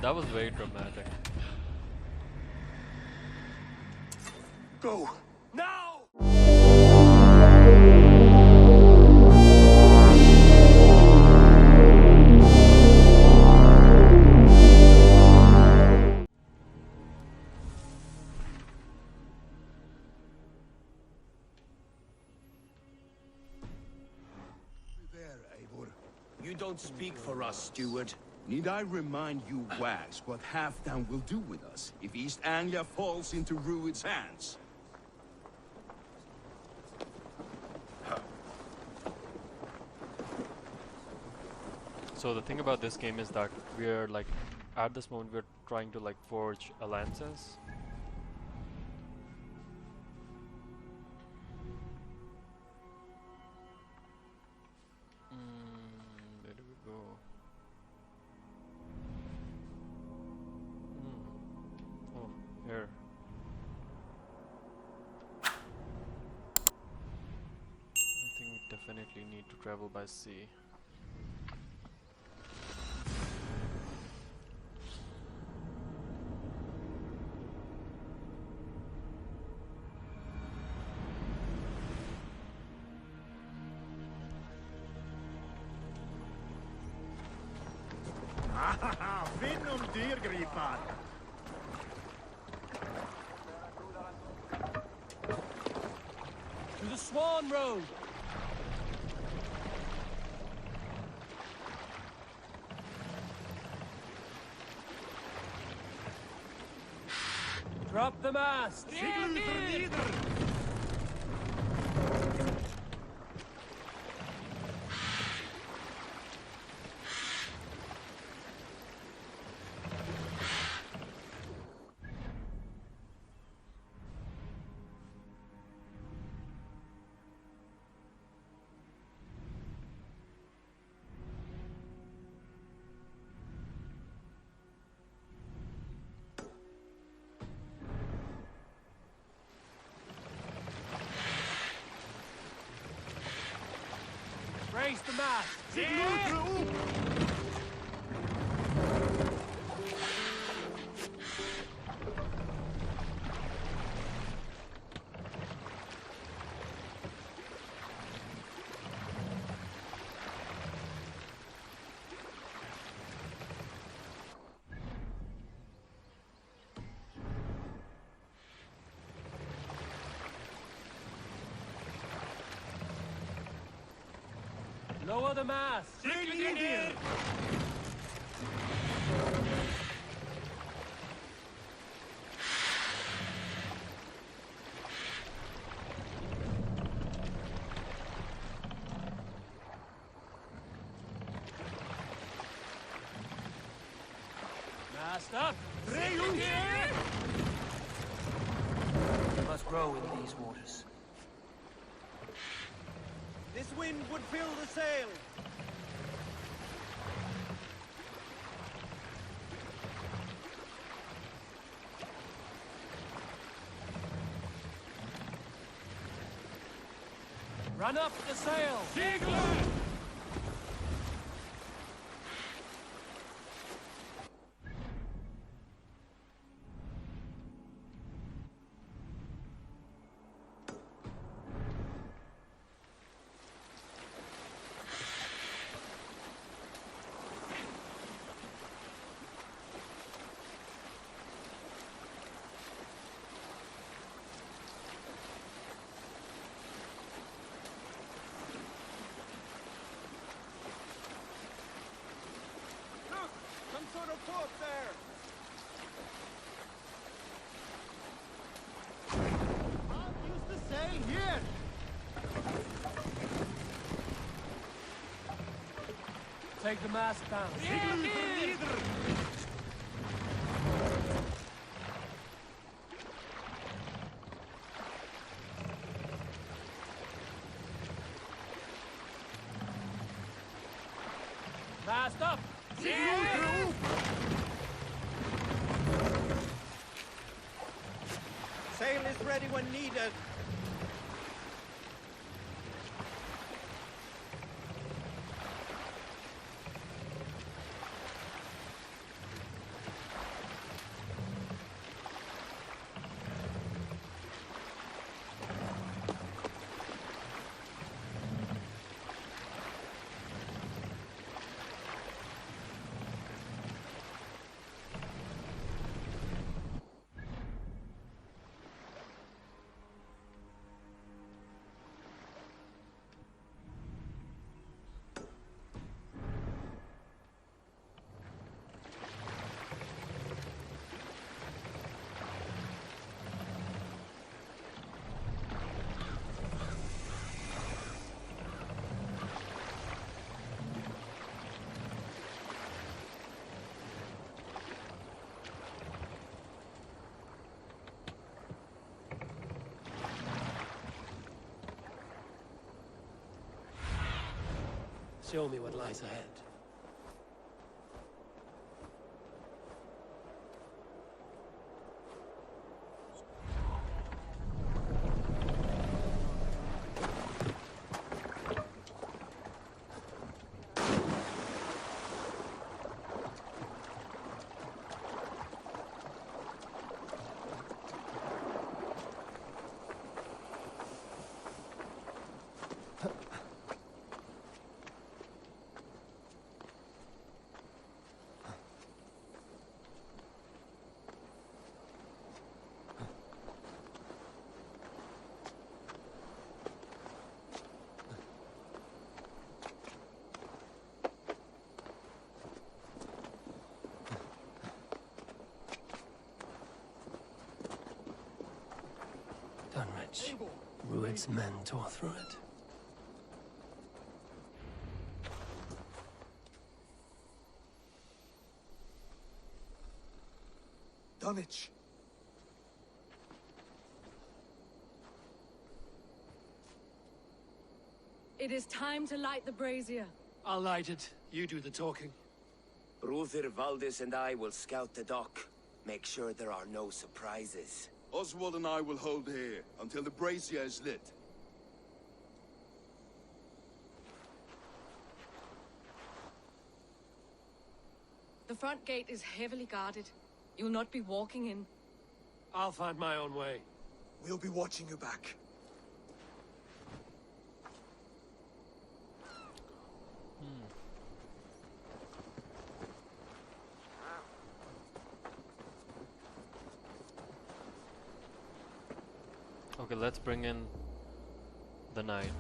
That was very dramatic. Go! Now! There, Eivor. You don't speak for us, steward. Need I remind you wags what Halfdan will do with us if East Anglia falls into Rued's hands? So the thing about this game is that we're like, at this moment we're trying to like forge alliances. Where do we go? Oh, here. I think we definitely need to travel by sea. Vinn dyrgripar! To the Swan Road! Drop the mast! Sigel vernieder! Raise the mast! Sigel upp! Lower the mast! Sigel! Mast up! Reus! We must row in these waters. This wind would fill the sail. Run up the sail! Sigel! Sort of boat there. I'll use the sail here! Take the mast down. Sigel vernieder! Mast up! Sigel upp! Sail is ready when needed. Show me what lies ahead. Dunwich. Rued's men tore through it. Dunwich. It is time to light the brazier. I'll light it. You do the talking. Brother Valdis and I will scout the dock. Make sure there are no surprises. Oswald and I will hold here until the brazier is lit. The front gate is heavily guarded. You'll not be walking in. I'll find my own way. We'll be watching you back. Okay, let's bring in the night.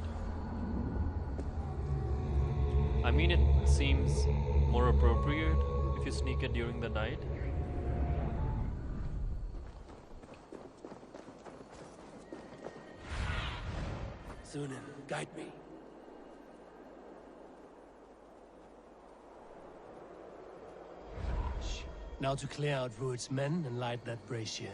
I mean, it seems more appropriate if you sneak it during the night. Sunan, guide me. Now to clear out Rued's men and light that brazier.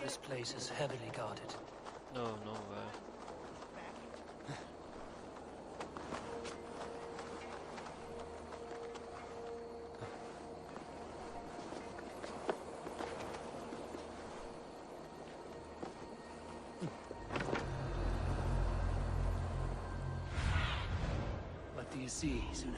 This place is heavily guarded. No, no way. What do you see, Sunan?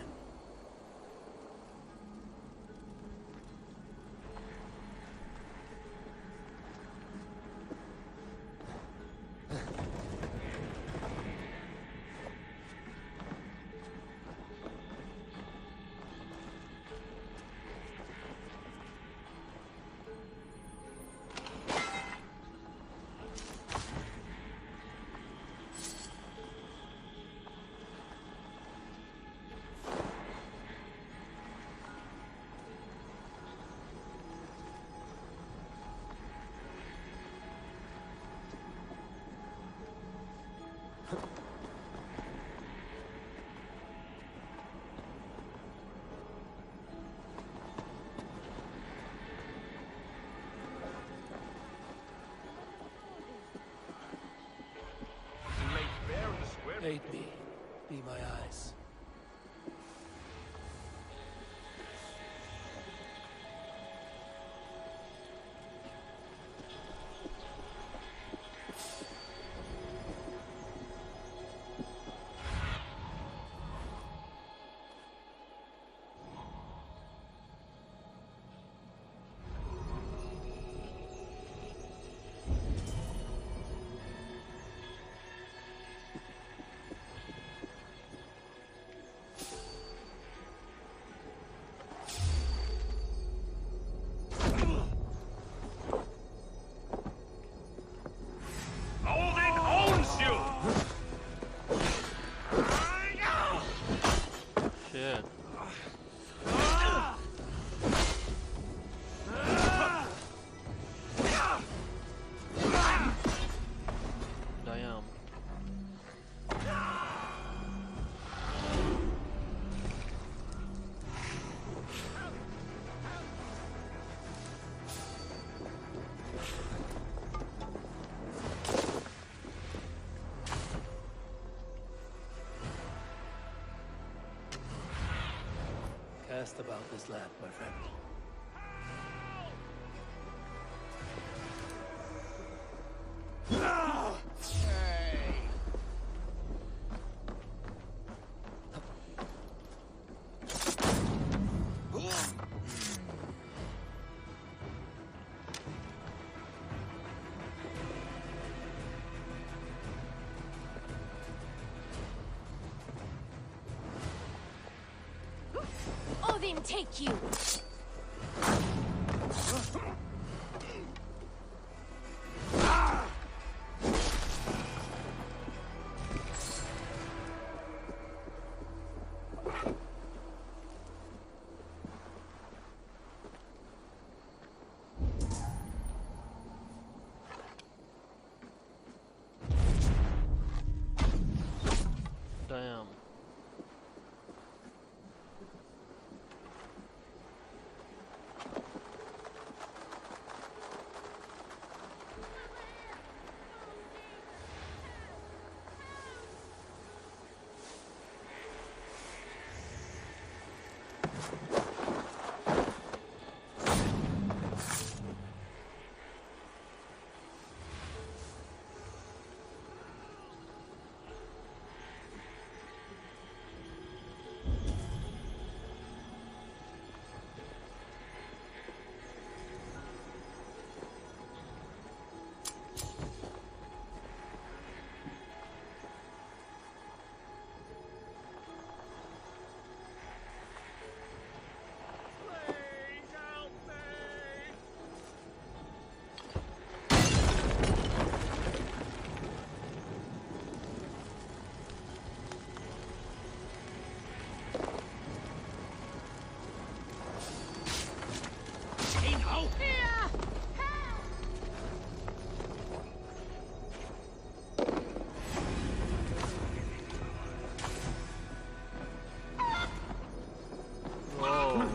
Aid me. Be my eyes. best about this land, my friend. Odin take you! Damn. Whoa.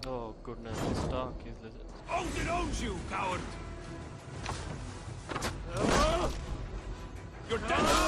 Oh goodness, the stock is legit. Odin owns you, coward! You're dead!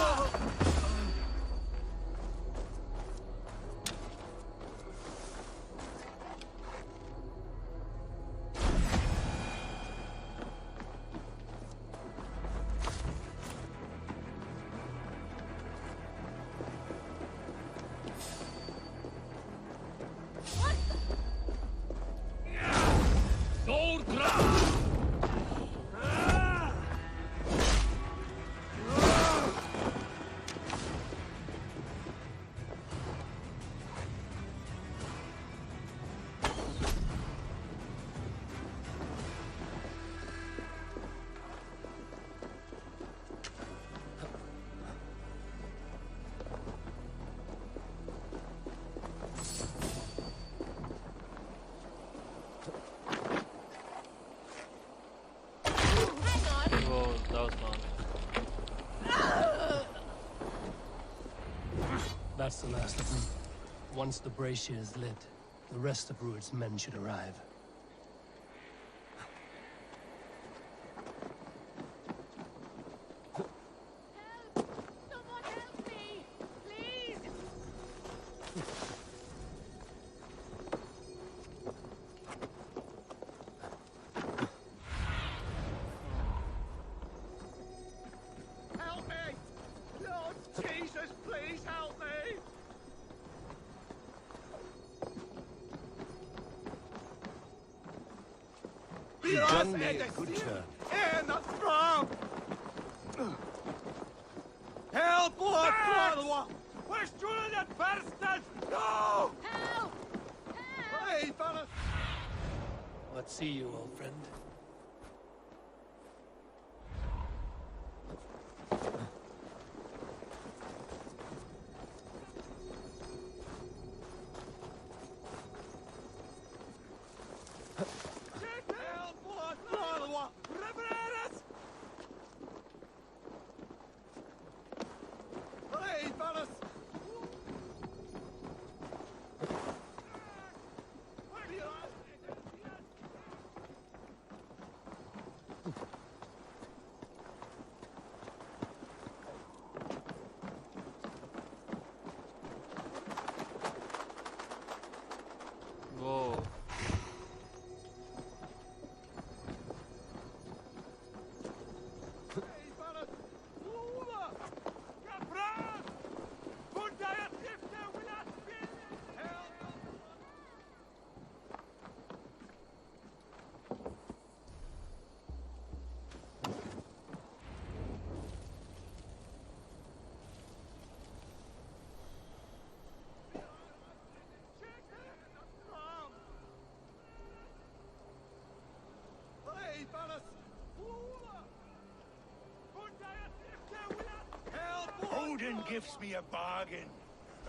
was fun. That's the last of them. Once the brazier is lit, the rest of Rued's men should arrive. Help! Someone help me! Please! Help me! Lord Jesus, please help me! You've done me a good turn. In the throat! Help! What? We're struggling at Barstas! No! Help! Hey, fellas! Let's see you, old friend. Whoa. Odin gives me a bargain.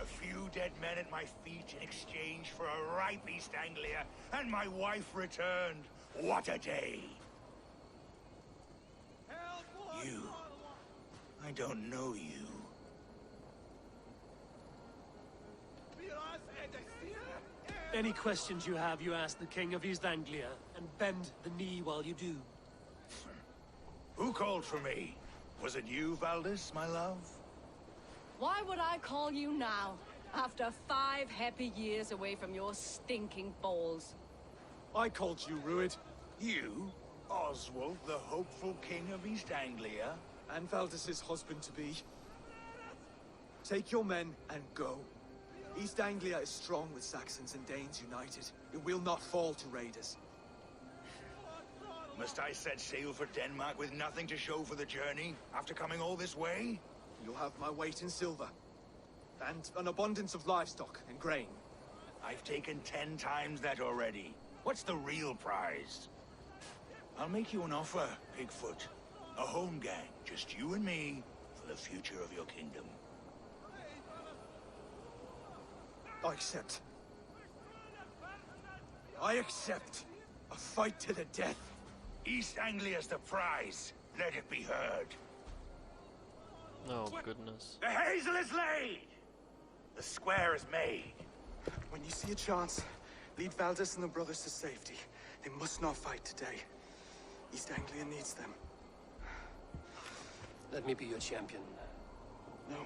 A few dead men at my feet in exchange for a ripe East Anglia, and my wife returned. What a day! You. I don't know you. Any questions you have, you ask the King of East Anglia, and bend the knee while you do. Who called for me? Was it you, Valdis, my love? Why would I call you now, after 5 happy years away from your stinking balls? I called you, Rued. You? Oswald, the hopeful king of East Anglia? And Valdis's husband-to-be. Take your men and go. East Anglia is strong with Saxons and Danes united. It will not fall to raiders. Must I set sail for Denmark with nothing to show for the journey, after coming all this way? You'll have my weight in silver. And an abundance of livestock and grain. I've taken 10 times that already. What's the real prize? I'll make you an offer, Pigfoot. A home gang, just you and me, for the future of your kingdom. I accept. I accept. A fight to the death. East Anglia's the prize. Let it be heard. Oh, goodness. The hazel is laid! The square is made. When you see a chance, lead Valdis and the brothers to safety. They must not fight today. East Anglia needs them. Let me be your champion. No.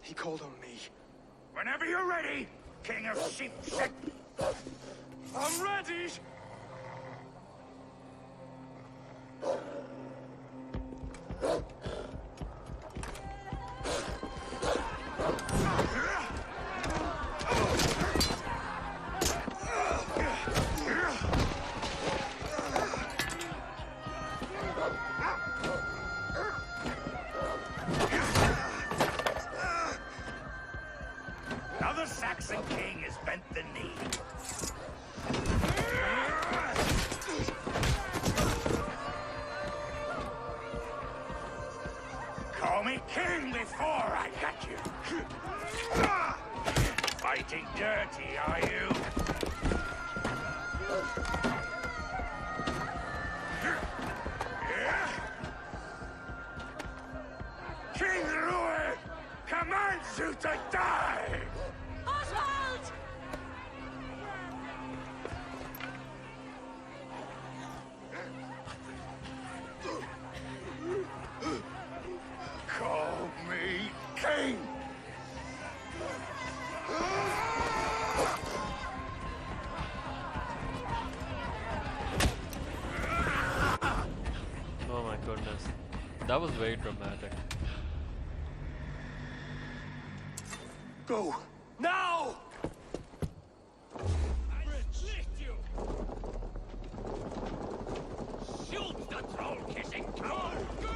He called on me. Whenever you're ready, King of Sheep. I'm ready! Another Saxon king has bent the knee. Call me king before I got you. Fighting dirty, are you? honest. That was very dramatic. Go! Now! Shoot the troll-kissing coward! Go!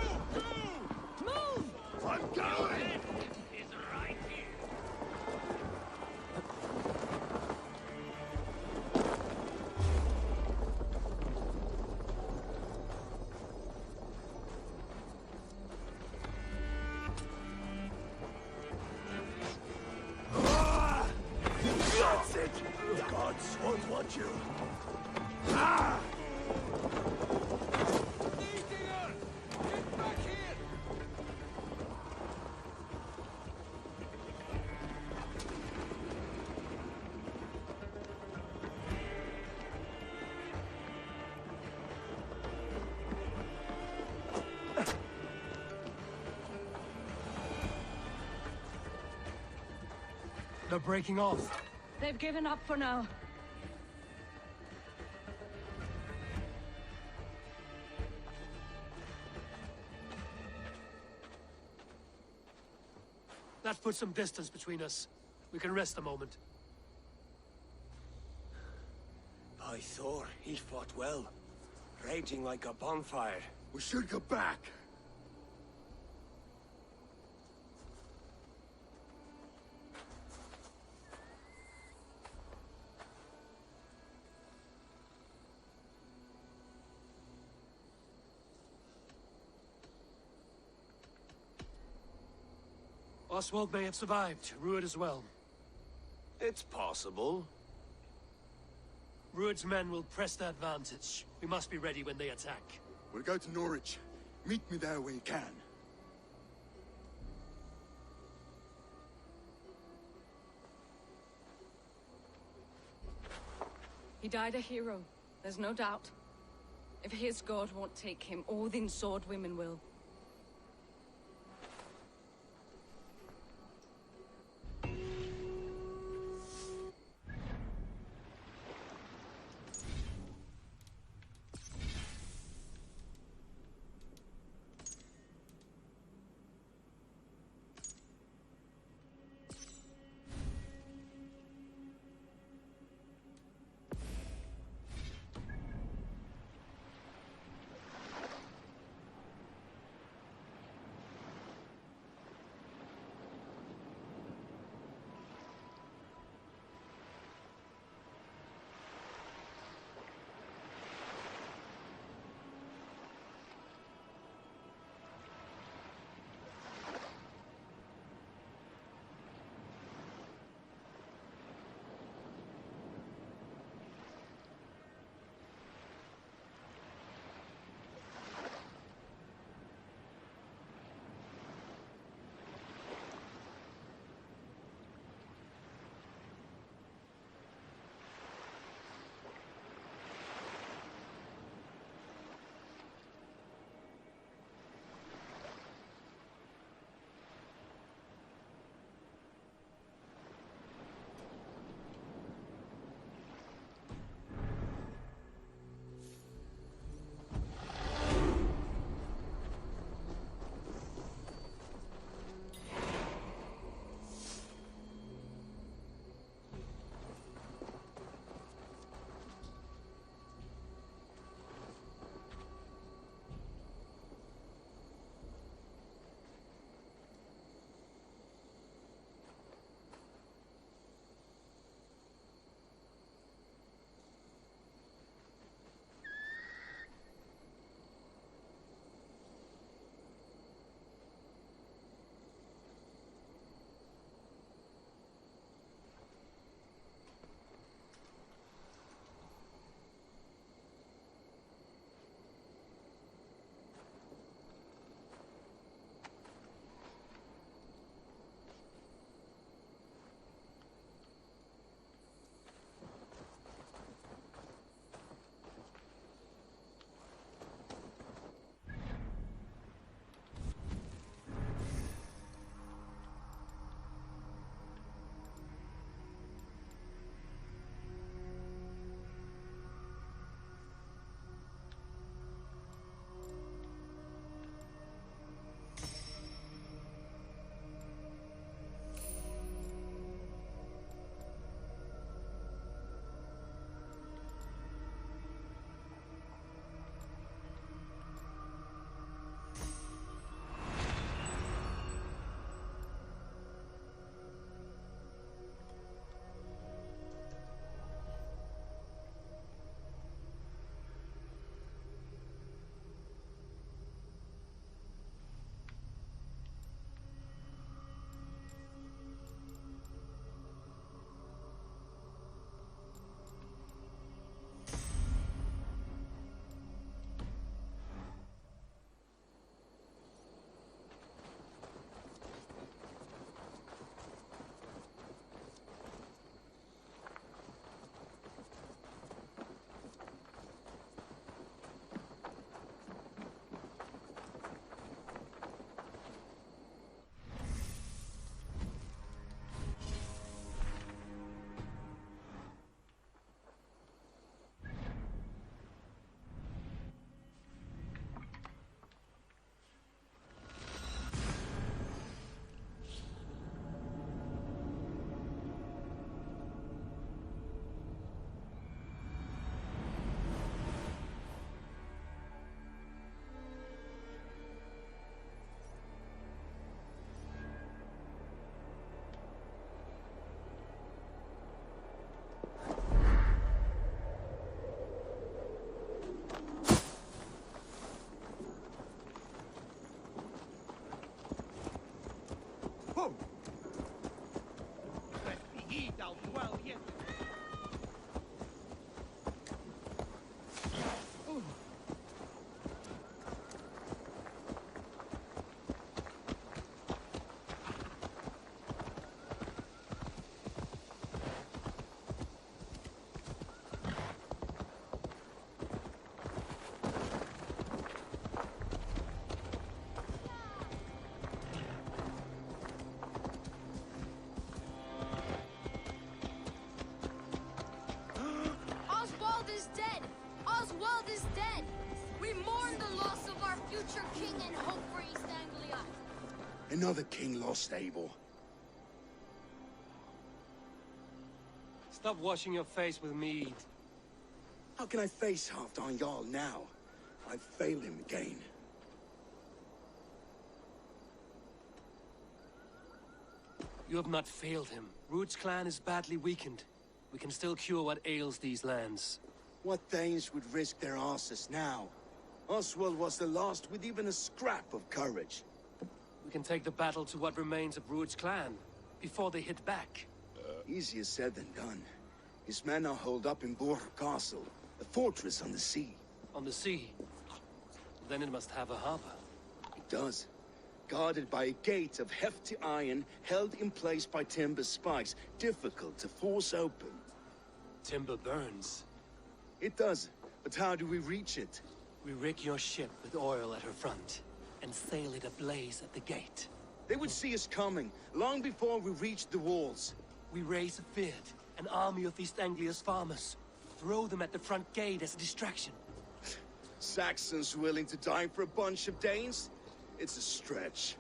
Move! I'm going! Is right here. That's it! The gods won't want you. Ah! Get back here! They're breaking off. They've given up for now. That puts some distance between us. We can rest a moment. By Thor, he fought well. Raging like a bonfire. We should go back. Oswald may have survived. Ruud as well. It's possible. Ruud's men will press the advantage. We must be ready when they attack. We'll go to Norwich. Meet me there when you can. He died a hero. There's no doubt. If his god won't take him, Odin's sword women will. shall dwell here. Oswald is dead! Oswald is dead! We mourn the loss of our future king and hope for East Anglia. Another king lost, Eivor. Stop washing your face with mead. How can I face Halfdan Jarl now? I've failed him again. You have not failed him. Ruud's clan is badly weakened. We can still cure what ails these lands. What Danes would risk their asses now? Oswald was the last with even a scrap of courage. We can take the battle to what remains of Ruud's clan, before they hit back. Easier said than done. His men are holed up in Borg Castle, a fortress on the sea. On the sea? Then it must have a harbor. It does. Guarded by a gate of hefty iron, held in place by timber spikes, difficult to force open. Timber burns. It does, but how do we reach it? We rig your ship with oil at her front, and sail it ablaze at the gate. They would see us coming, long before we reached the walls. We raise a beard, an army of East Anglia's farmers. Throw them at the front gate as a distraction. Saxons willing to die for a bunch of Danes? It's a stretch.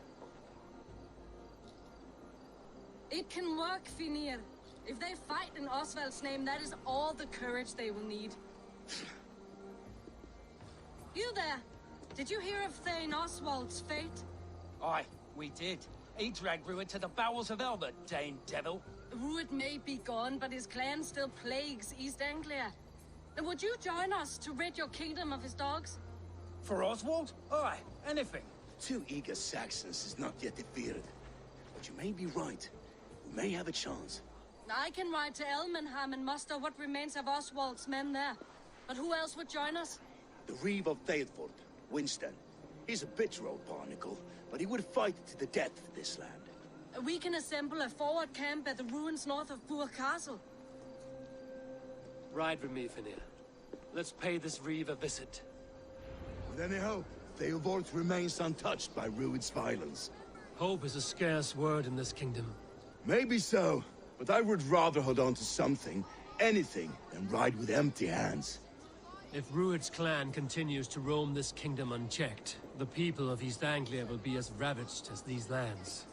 It can work, Finir. If they fight in Oswald's name, that is all the courage they will need. You there! Did you hear of Thane Oswald's fate? Aye, we did. He dragged Ruud to the bowels of hell, the Dane devil. Ruud may be gone, but his clan still plagues East Anglia. And would you join us to rid your kingdom of his dogs? For Oswald? Aye, anything. 2 eager Saxons is not yet defeated. But you may be right. We may have a chance. I can ride to Elmenham and muster what remains of Oswald's men there. But who else would join us? The Reeve of Thetford, Winston. He's a bitter old barnacle, but he would fight to the death for this land. We can assemble a forward camp at the ruins north of Burg Castle. Ride with me, Finir. Let's pay this Reeve a visit. With any hope, Theobald remains untouched by Ruud's violence. Hope is a scarce word in this kingdom. Maybe so, but I would rather hold on to something, anything, than ride with empty hands. If Ruud's clan continues to roam this kingdom unchecked, the people of East Anglia will be as ravaged as these lands.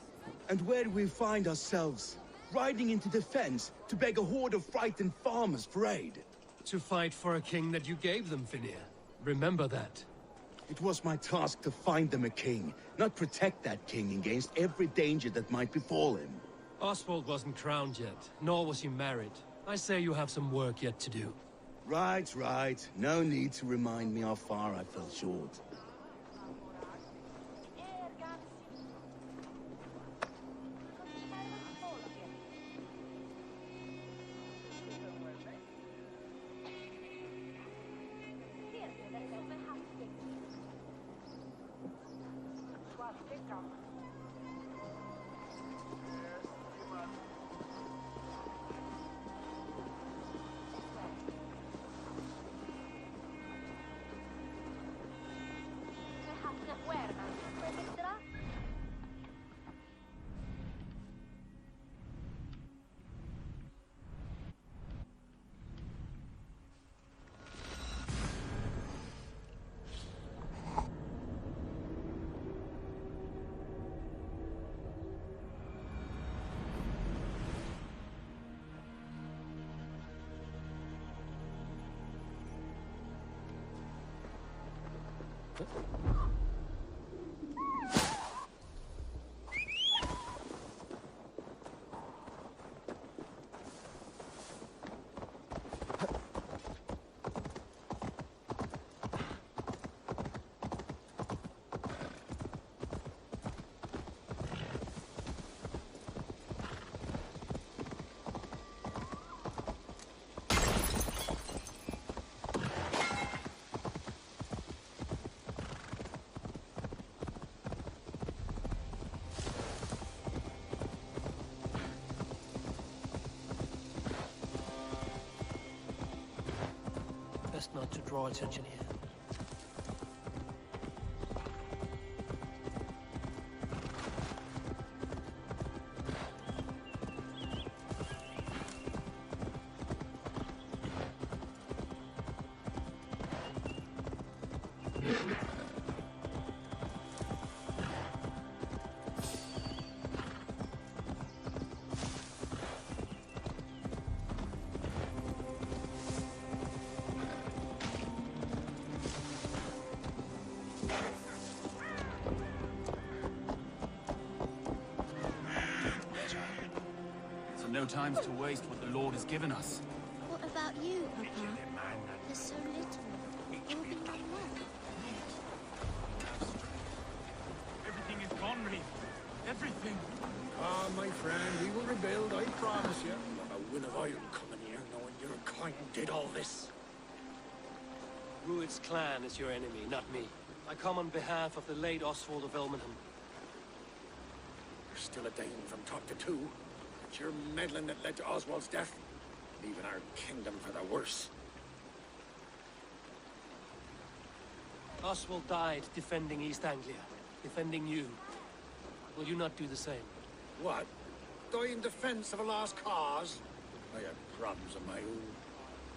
And where do we find ourselves? Riding into defense to beg a horde of frightened farmers for aid. To fight for a king that you gave them, Finir. Remember that. It was my task to find them a king, not protect that king against every danger that might befall him. Oswald wasn't crowned yet, nor was he married. I say you have some work yet to do. Right, right. No need to remind me how far I fell short. to draw attention here. No times to waste what the Lord has given us. What about you, Papa? There's so little. You'll be my mom. Everything is gone, Reeve. Everything. Ah, my friend, we will rebuild, I promise you. A win of iron coming here, knowing your kind did all this. Rued's clan is your enemy, not me. I come on behalf of the late Oswald of Elmenham. You're still a Dane from top to two. It's your meddling that led to Oswald's death, leaving our kingdom for the worse. Oswald died defending East Anglia, defending you. Will you not do the same? What? Die in defense of a lost cause? I have problems of my own.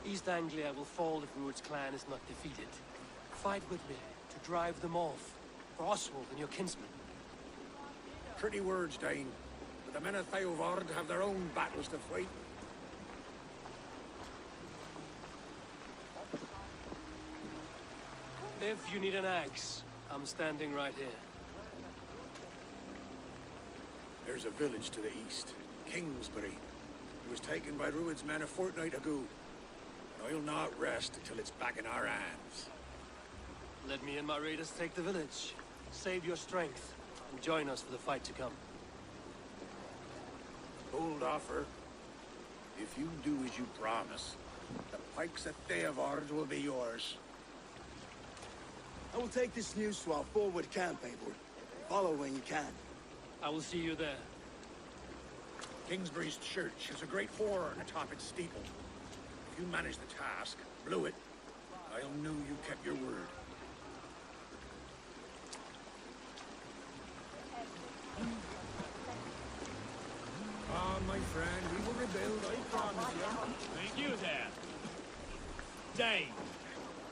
East Anglia will fall if Rued's clan is not defeated. Fight with me to drive them off, for Oswald and your kinsmen. Pretty words, Dane. But the men of Eivor have their own battles to fight. If you need an axe, I'm standing right here. There's a village to the east, Kingsbury. It was taken by Rued's men a fortnight ago. And I'll not rest until it's back in our hands. Let me and my raiders take the village. Save your strength, and join us for the fight to come. Bold offer. If you do as you promise, the pikes at Eivor will be yours. I will take this news to our forward camp, Eivor. Follow when you can. I will see you there. Kingsbury's church has a great horn atop its steeple. If you manage the task, blew it, I'll know you kept your word. Ah, my friend, we will rebuild, I promise you. Thank you there. Dane,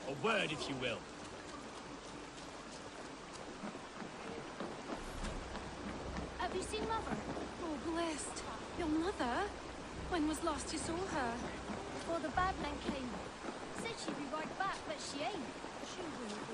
a word if you will. Have you seen Mother? Oh, blessed. Your mother? When was last you saw her? Before the bad men came. Said she'd be right back, but she ain't. She will be.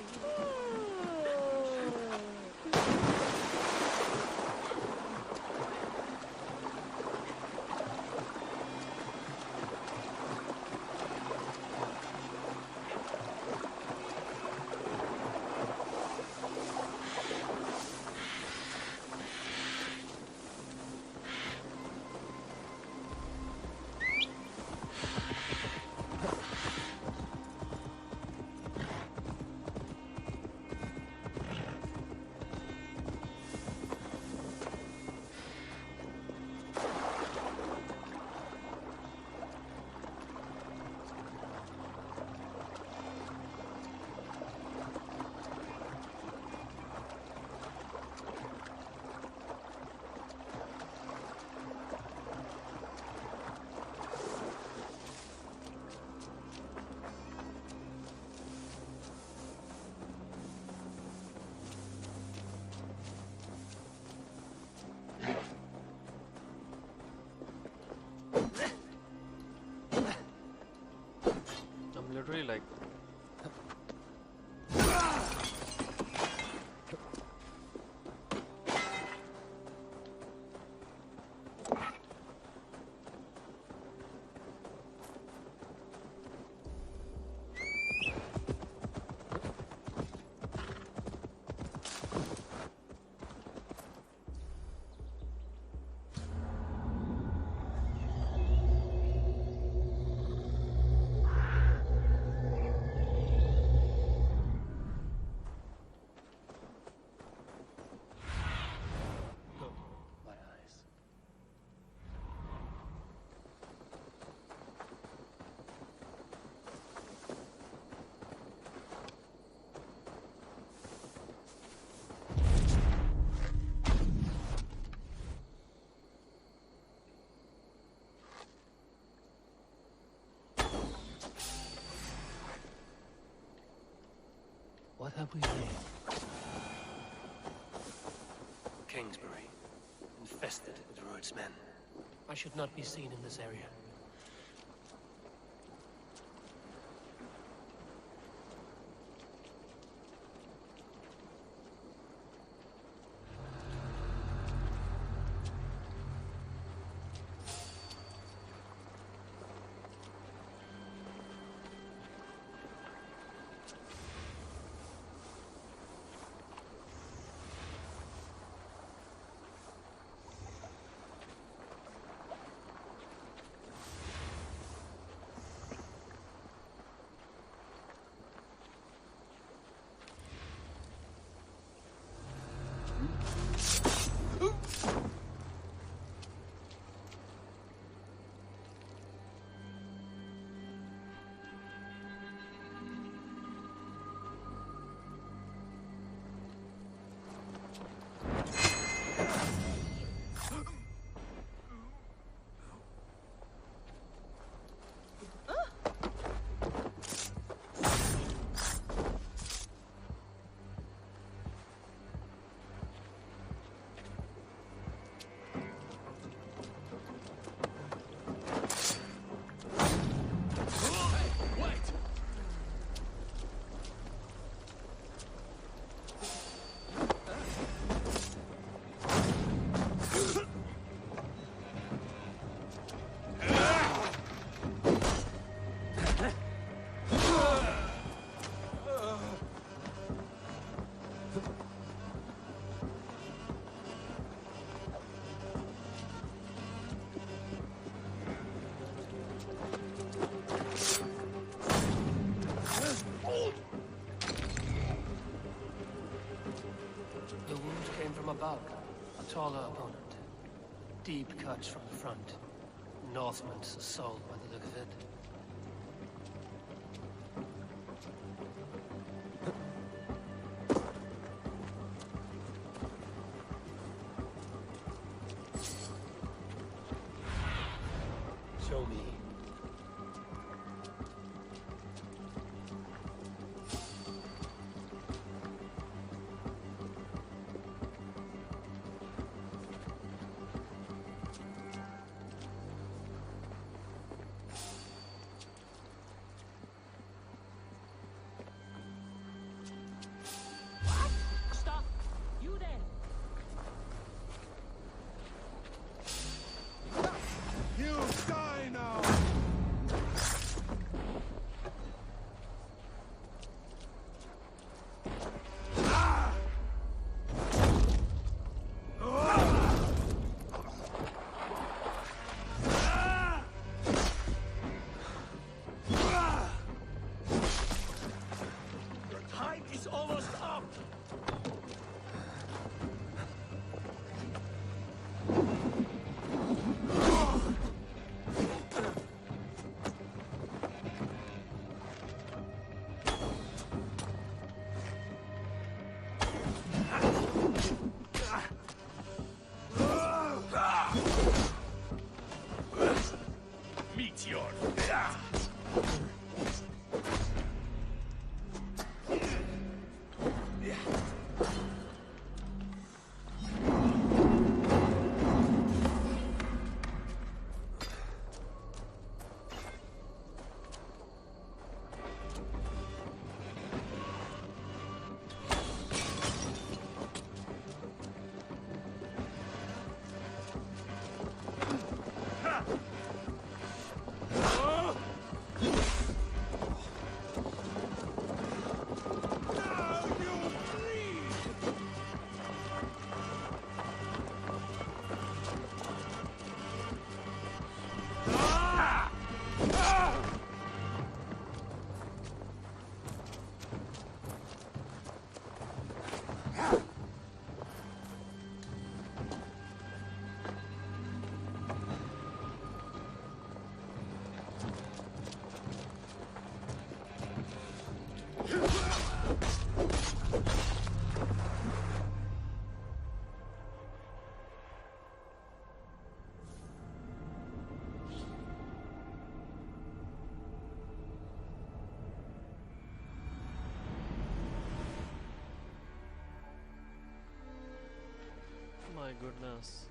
have we here? Kingsbury, infested with Druid's men. I should not be seen in this area. Above, a taller opponent. Deep cuts from the front. Northman's a soul by the look of it. Show me. my goodness.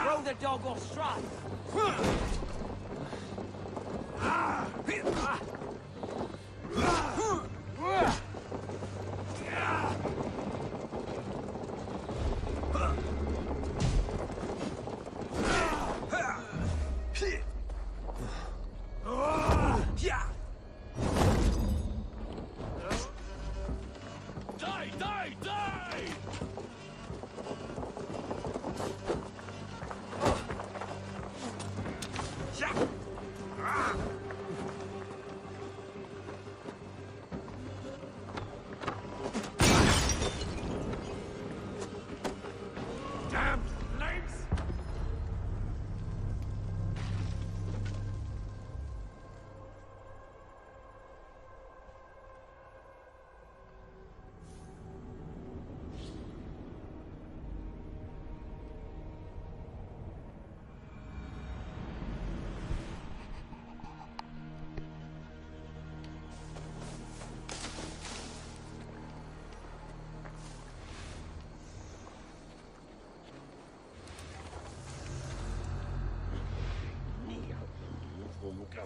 Throw the dog or strike! Die, die, die! Damn flames!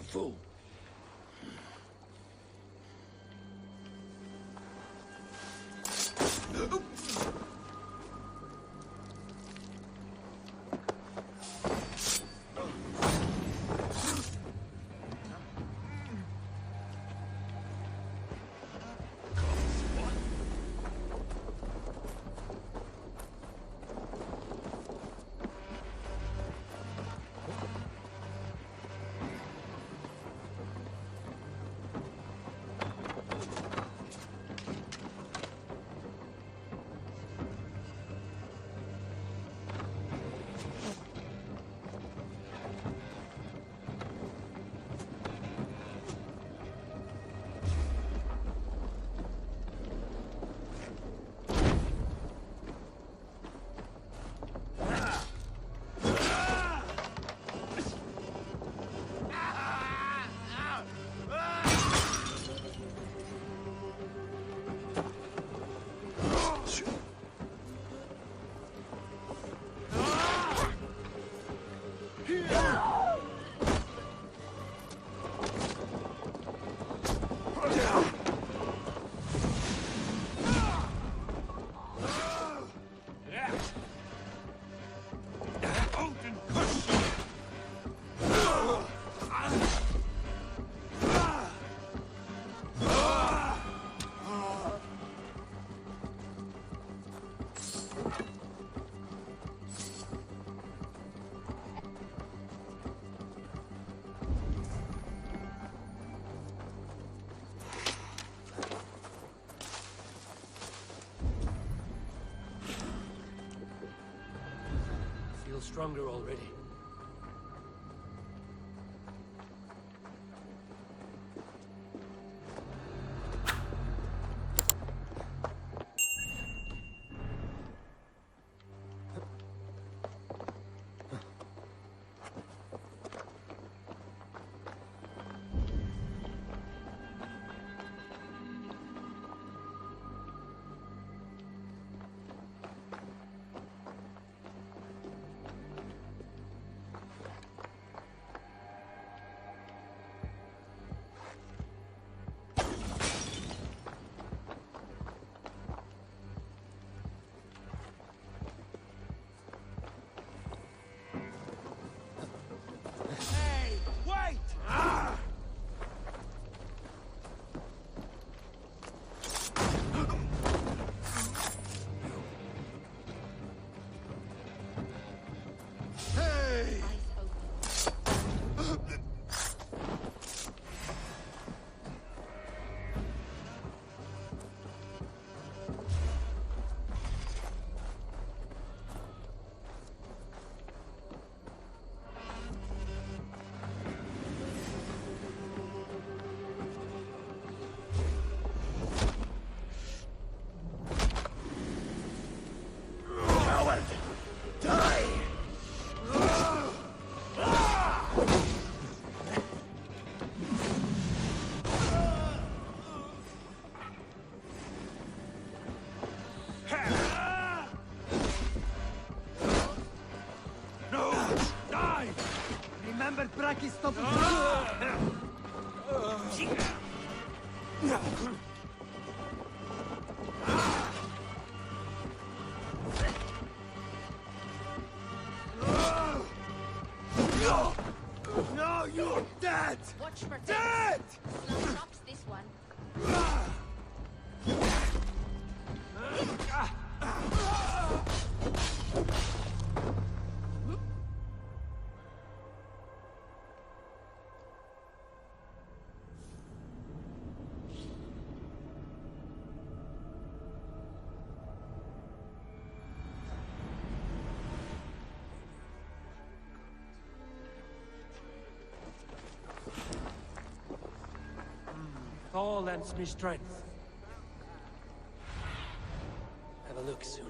Fool. stronger already. Hey, wait! Hey! Coward! Die! No! Die! Remember Braki's stop. No, you're dead! Watch for Dead! Slow drops this one. All lends me strength. Have a look, Sunan.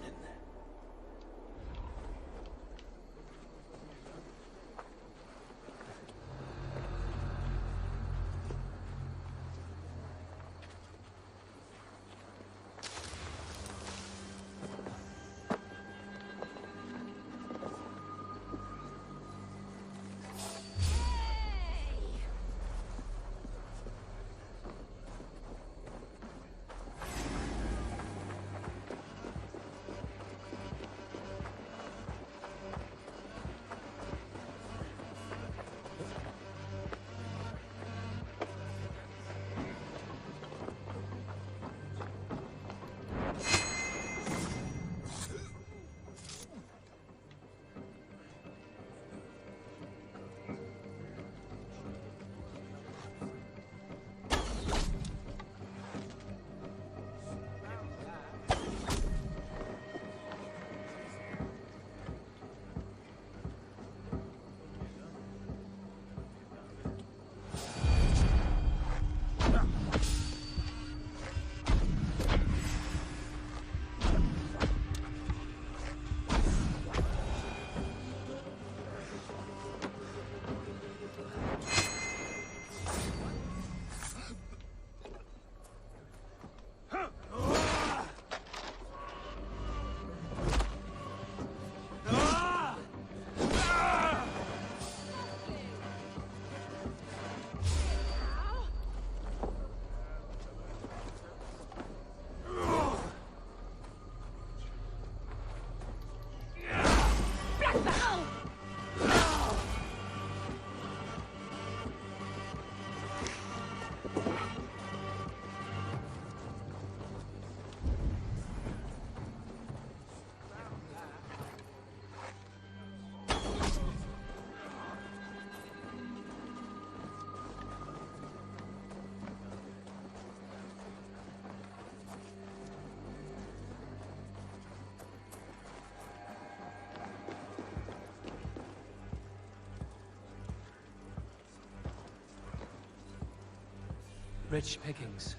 Rich pickings.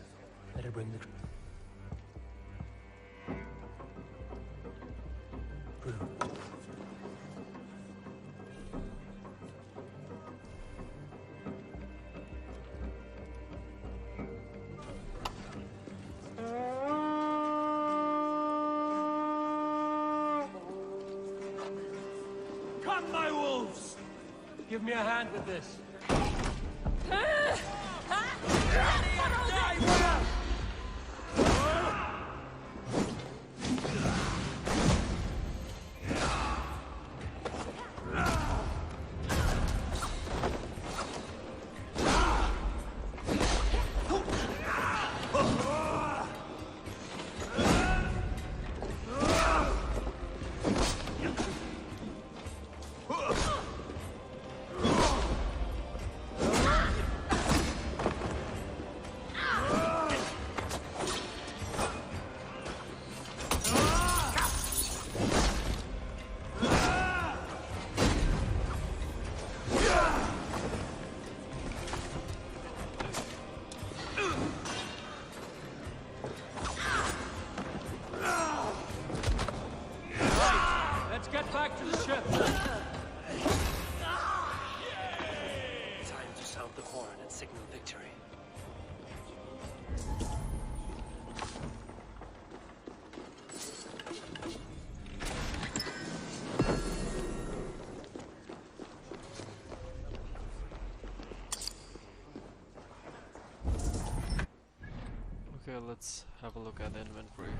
Better bring the... Brew. Come, my wolves! Give me a hand with this. Get back to the ship! Time to sound the horn and signal victory. Okay, let's have a look at the inventory.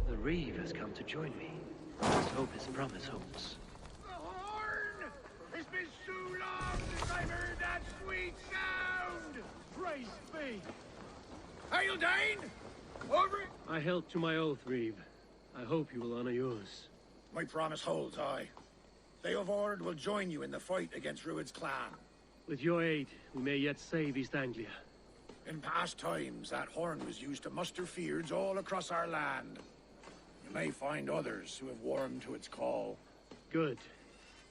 The Reeve has come to join me. Let's hope his promise holds. The horn! It's been so long since I've heard that sweet sound! Praise be! Hail Dane! Over it! I held to my oath, Reeve. I hope you will honor yours. My promise holds, aye. Eivor will join you in the fight against Rued's clan. With your aid, we may yet save East Anglia. In past times, that horn was used to muster fyrds all across our land. You may find others who have warmed to its call. Good.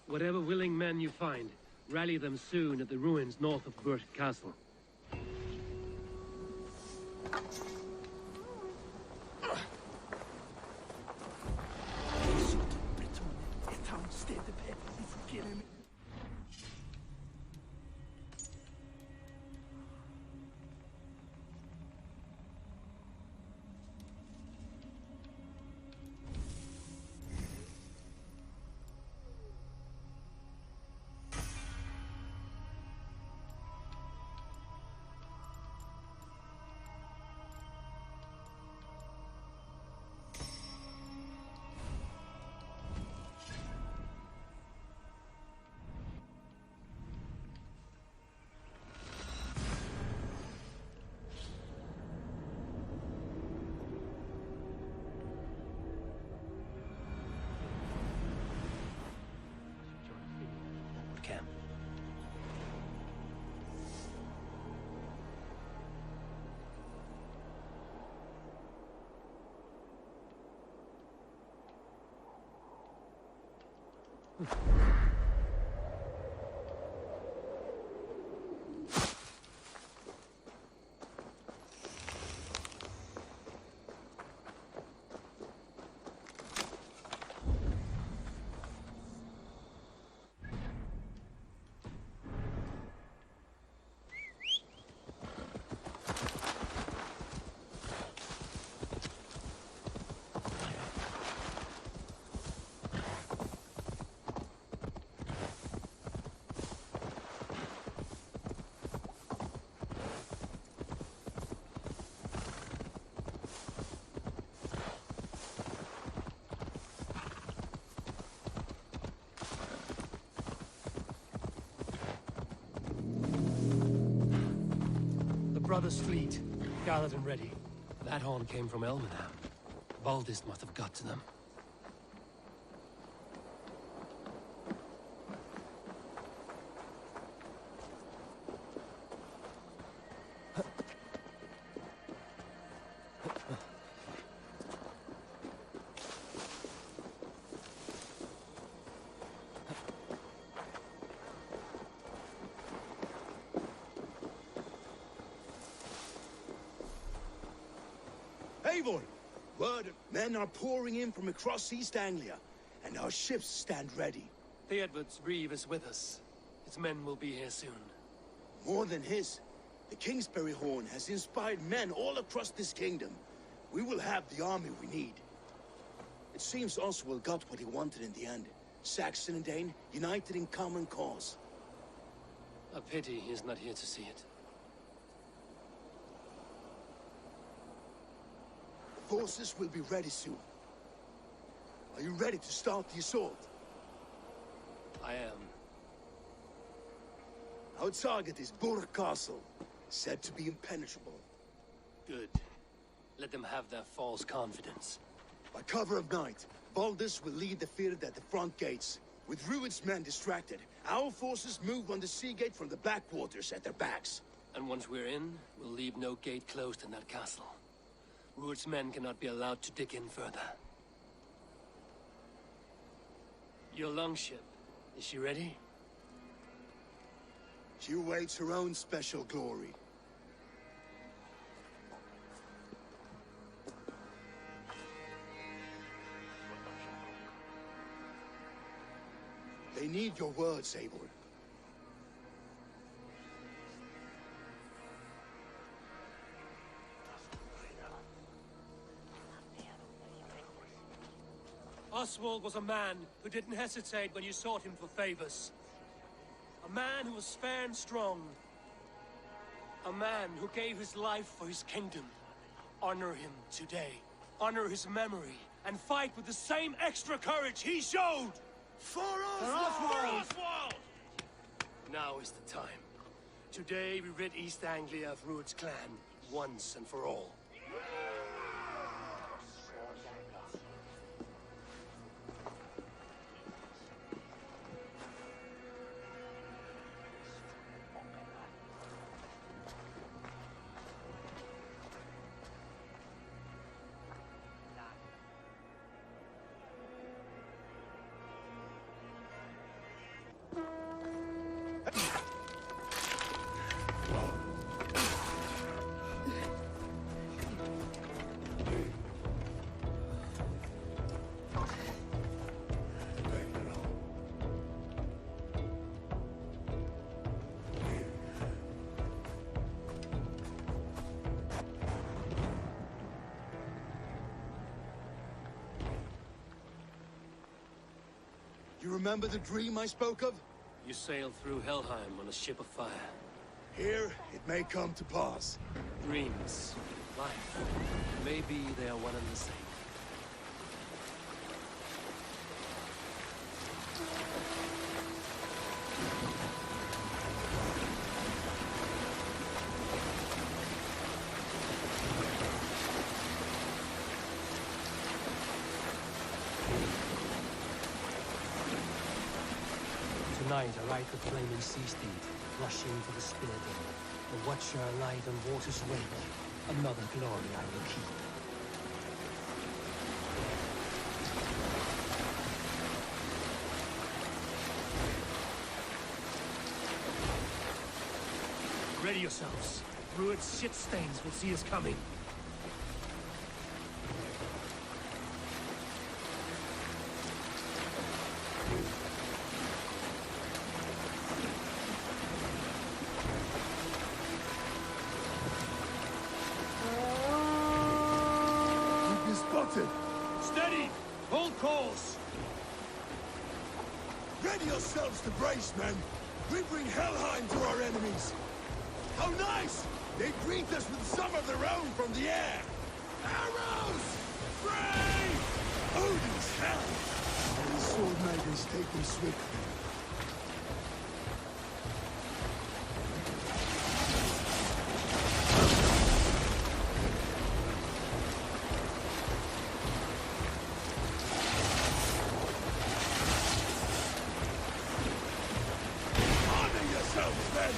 Whatever willing men you find, rally them soon at the ruins north of Burt Castle. Brothers' fleet, gathered and ready. That horn came from Elmenham. Baldist must have got to them. Eivor! Word, men are pouring in from across East Anglia, and our ships stand ready. Theodward's reeve is with us. His men will be here soon. More than his, the Kingsbury Horn has inspired men all across this kingdom. We will have the army we need. It seems Oswald got what he wanted in the end. Saxon and Dane united in common cause. A pity he's not here to see it. Forces will be ready soon. Are you ready to start the assault? I am. Our target is Burg Castle, said to be impenetrable. Good. Let them have their false confidence. By cover of night, Baldus will lead the field at the front gates. With Rued's men distracted, our forces move on the sea gate from the backwaters at their backs. And once we're in, we'll leave no gate closed in that castle. Rued's men cannot be allowed to dig in further. Your longship, is she ready? She awaits her own special glory. They need your words, Eivor. Oswald was a man who didn't hesitate when you sought him for favors. A man who was fair and strong. A man who gave his life for his kingdom. Honor him today. Honor his memory. And fight with the same extra courage he showed! For Oswald! Now is the time. Today we rid East Anglia of Rued's clan, once and for all. You remember the dream I spoke of? You sailed through Helheim on a ship of fire. Here, it may come to pass. Dreams, life, maybe they are one and the same. Tonight I ride the flaming sea steed, rushing for the spear dome. The watcher light on water's wake. Another glory I will keep. Ready yourselves. Druid's shit stains will see us coming. We've been spotted. Steady! Hold course! Ready yourselves to brace, men. We bring Helheim to our enemies. How nice! They greet us with some of their own from the air. Arrows! Free! Odin's hell! And the sword maidens take them swiftly. Honor yourselves, men!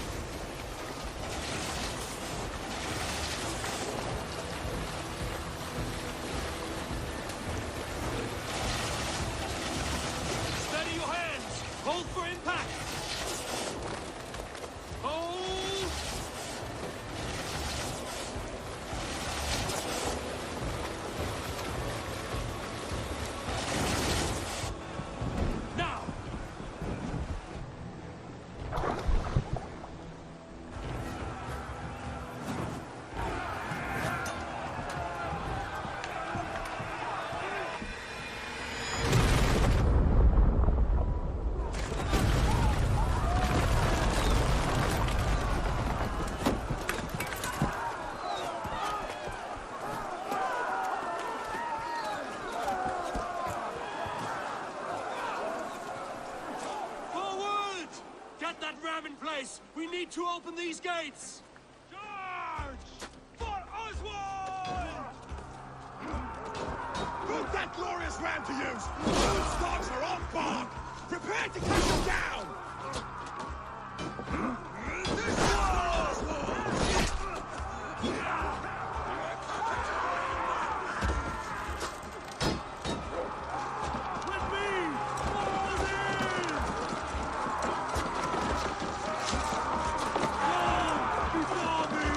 Steady your hands! Hold for impact! Hold! Now! Forward! Get that ram in place! We need to open these gates! Charge! For Oswald! Put that glorious ram to use! Those dogs are on board! Prepare to cut them down! This is With me! Fall in! Go before me!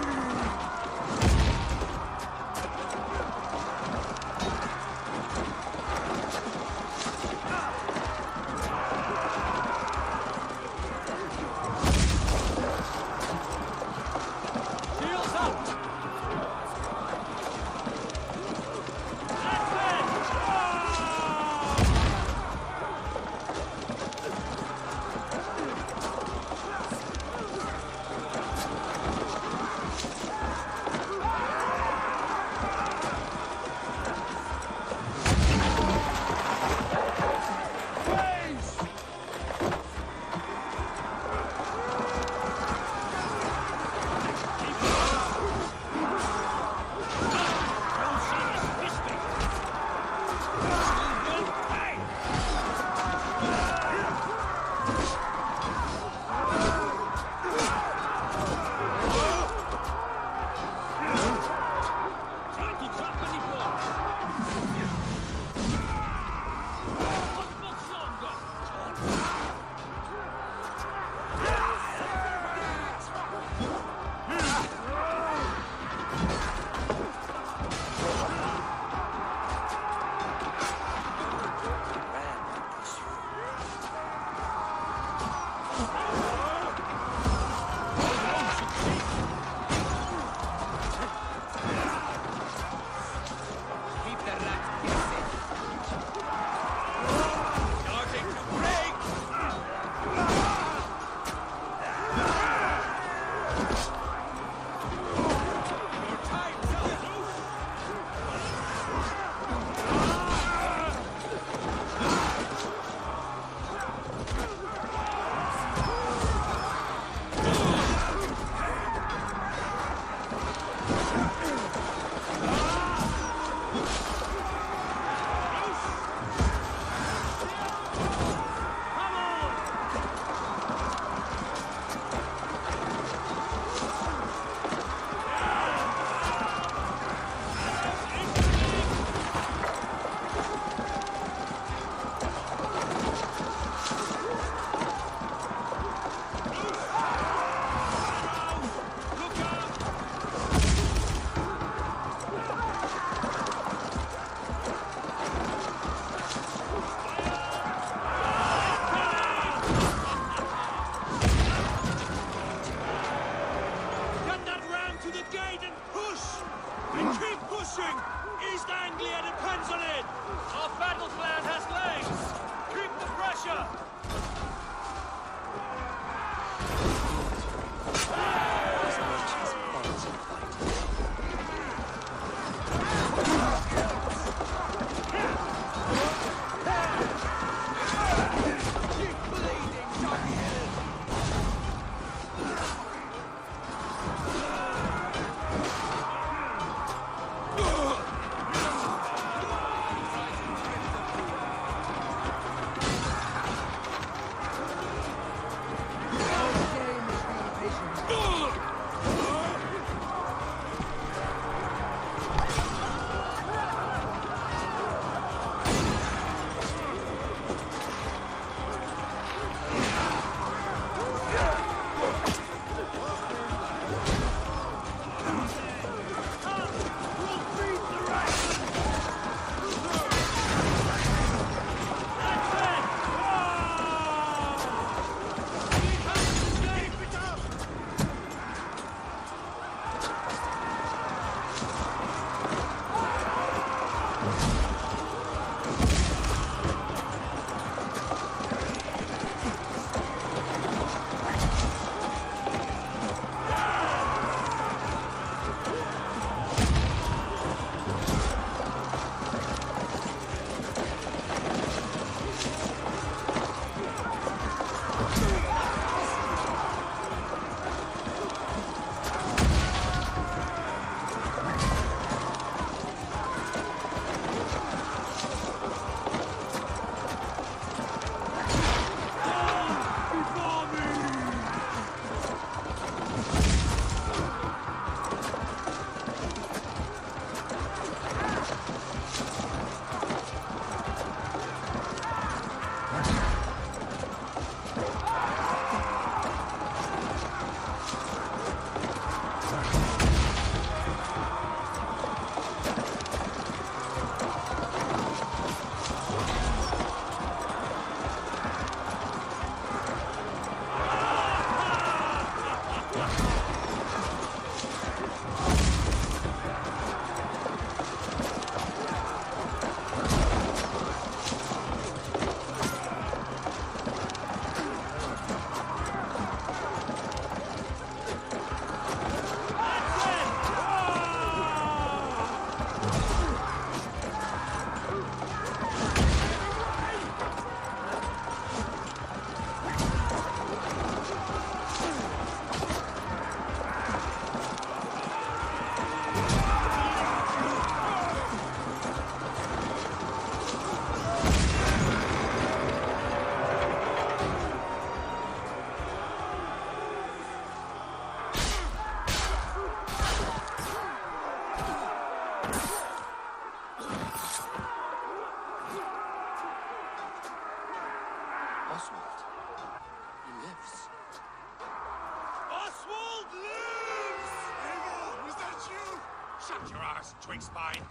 Shut your ass, twig spine!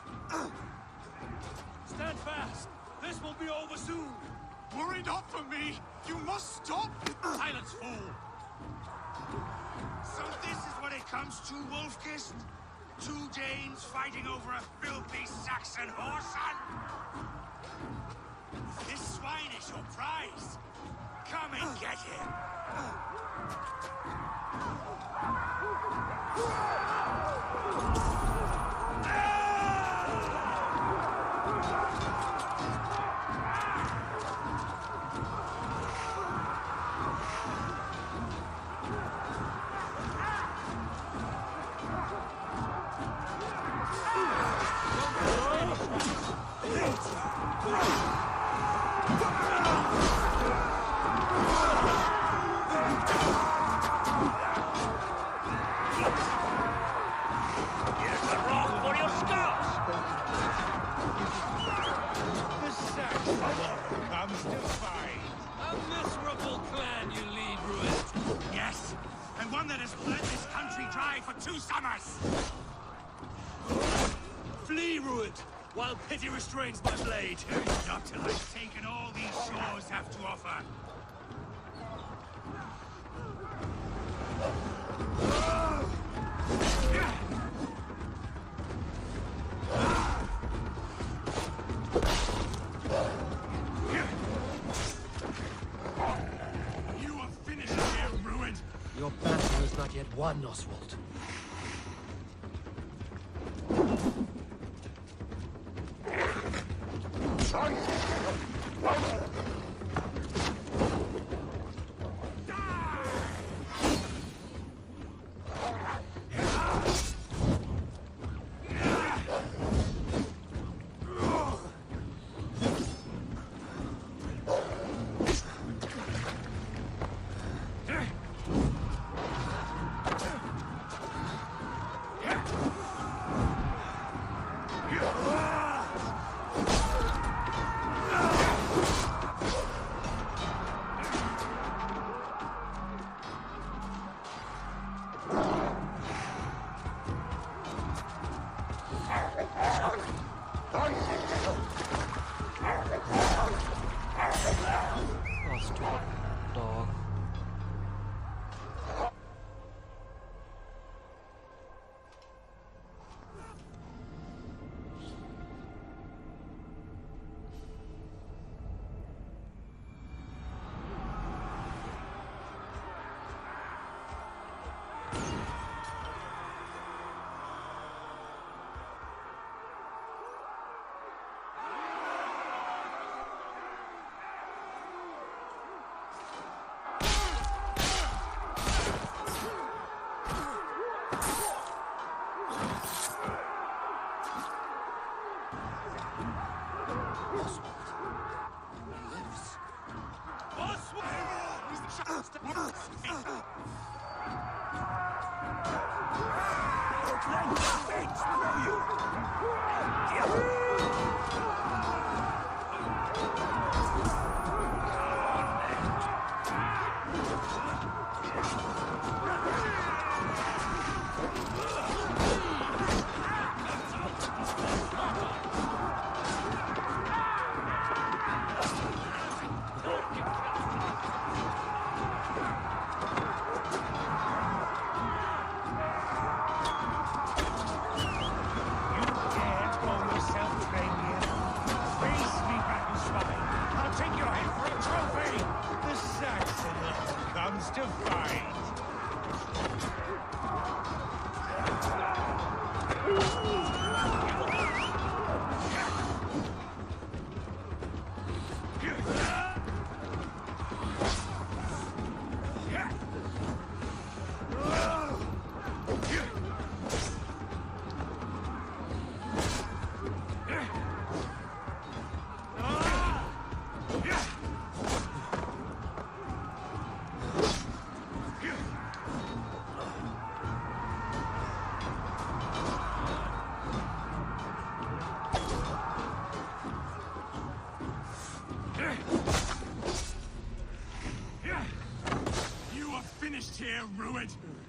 Stand fast! This will be over soon! Worry not for me! You must stop! Silence, fool! So this is what it comes to, Wolfkist? 2 Danes fighting over a filthy Saxon whoreson? This swine is your prize! Come and get him! While pity restrains my blade. Not till I've taken all these shores have to offer. You are finished here, ruined. Your battle is not yet won, Oswald.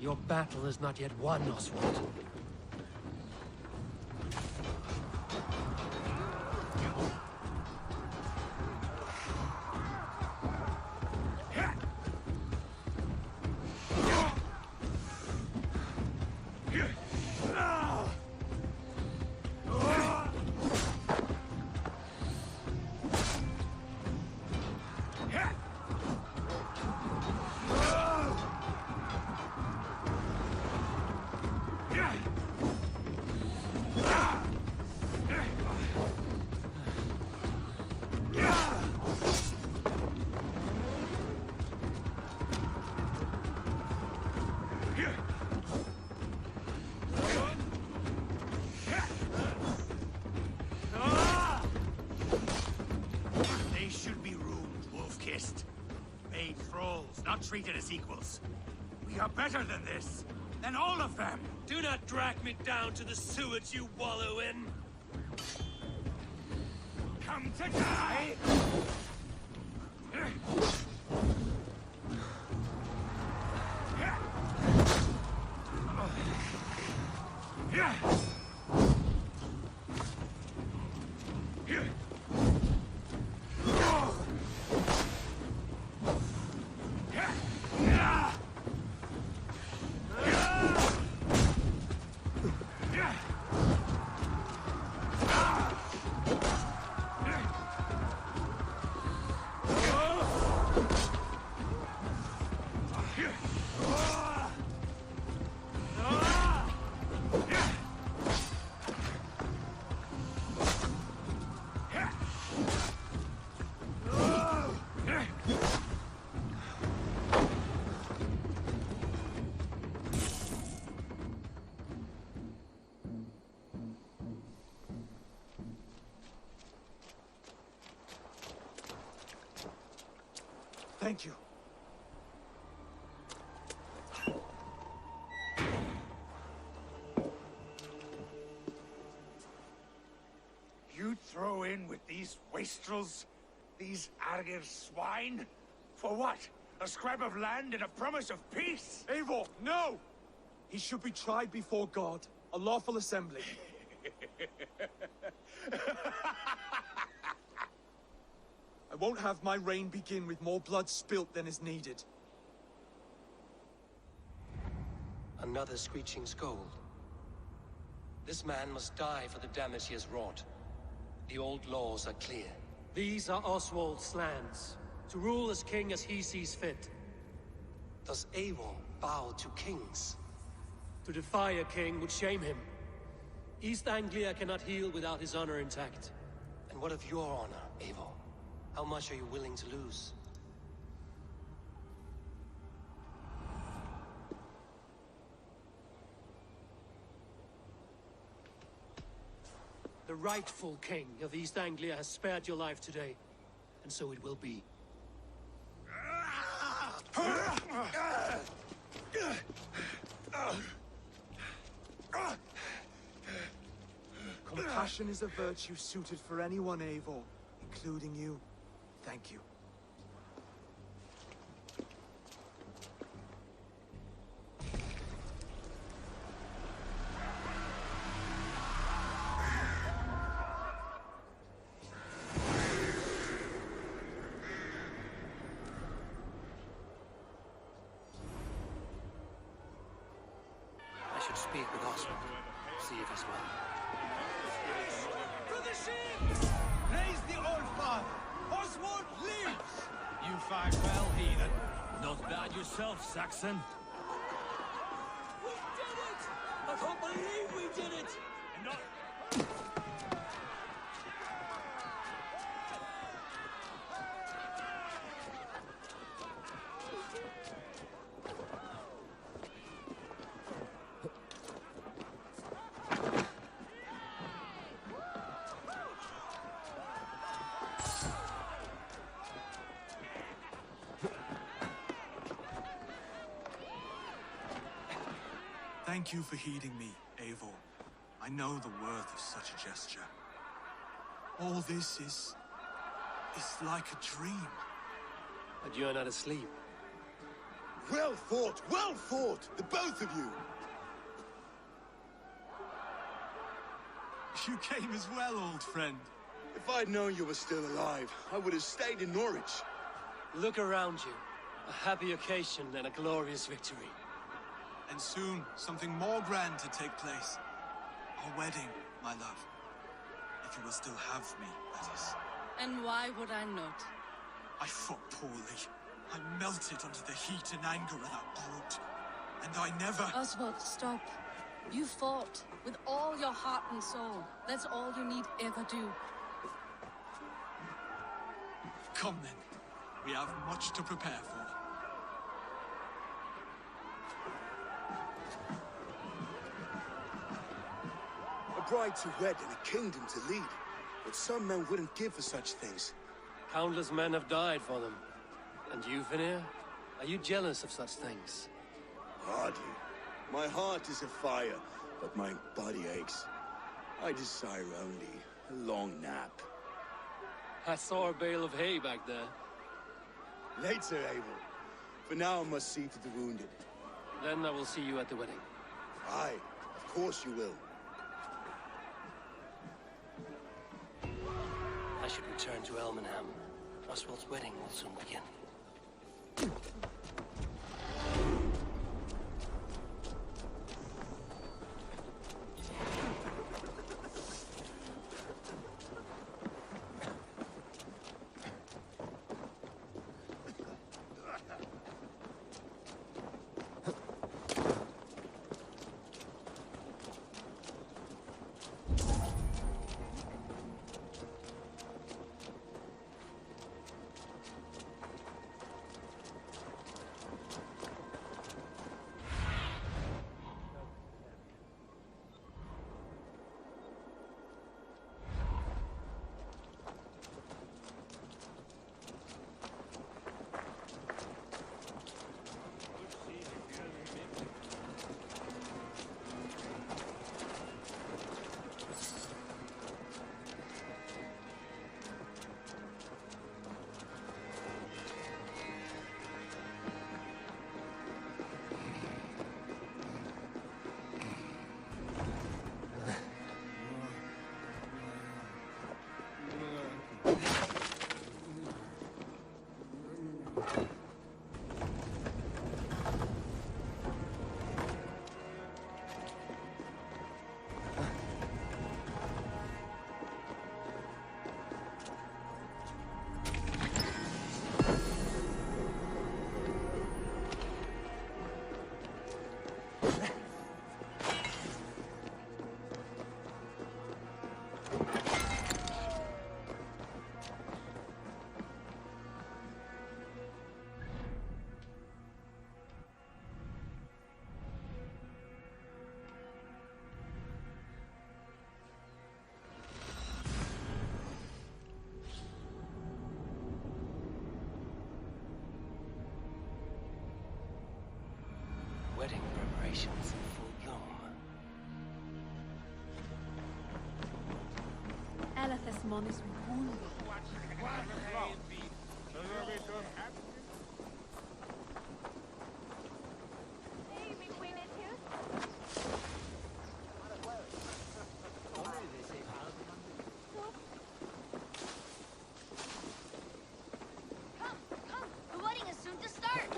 Your battle is not yet won, Oswald. treated as equals. We are better than this. Than all of them. Do not drag me down to the sewage you wallow in. Come to die! Thank you. You throw in with these wastrels? These Argir swine? For what? A scrap of land and a promise of peace? Eivor, no! He should be tried before God, a lawful assembly. I won't have my reign begin with more blood spilt than is needed. Another screeching scold. This man must die for the damage he has wrought. The old laws are clear. These are Oswald's lands, to rule as king as he sees fit. Does Eivor bow to kings? To defy a king would shame him. East Anglia cannot heal without his honor intact. And what of your honor, Eivor? How much are you willing to lose? The rightful king of East Anglia has spared your life today, and so it will be. Compassion is a virtue suited for anyone, Eivor, including you. Thank you. I should speak with Oswald, see if he's well. To the ship! Raise the old father! Oswald lives! You fight well, heathen. Not bad yourself, Saxon. We did it! I can't believe we did it! Thank you for heeding me, Eivor. I know the worth of such a gesture. All this is like a dream. But you're not asleep. Well fought, the both of you! You came as well, old friend. If I'd known you were still alive, I would have stayed in Norwich. Look around you. A happy occasion and a glorious victory. And soon, something more grand to take place. Our wedding, my love. If you will still have me, that is. And why would I not? I fought poorly. I melted under the heat and anger of that brute. And I never... Oswald, stop. You fought with all your heart and soul. That's all you need ever do. Come then. We have much to prepare for. A bride to wed and a kingdom to lead. But some men wouldn't give for such things. Countless men have died for them. And you, Vanir? Are you jealous of such things? Hardly. My heart is afire, but my body aches. I desire only a long nap. I saw a bale of hay back there. Later, Eivor. For now, I must see to the wounded. Then I will see you at the wedding. Aye, of course you will. I should return to Elmenham. Oswald's wedding will soon begin. Wedding preparations in full bloom. Elethus Mon is wounded. The wedding is soon to start.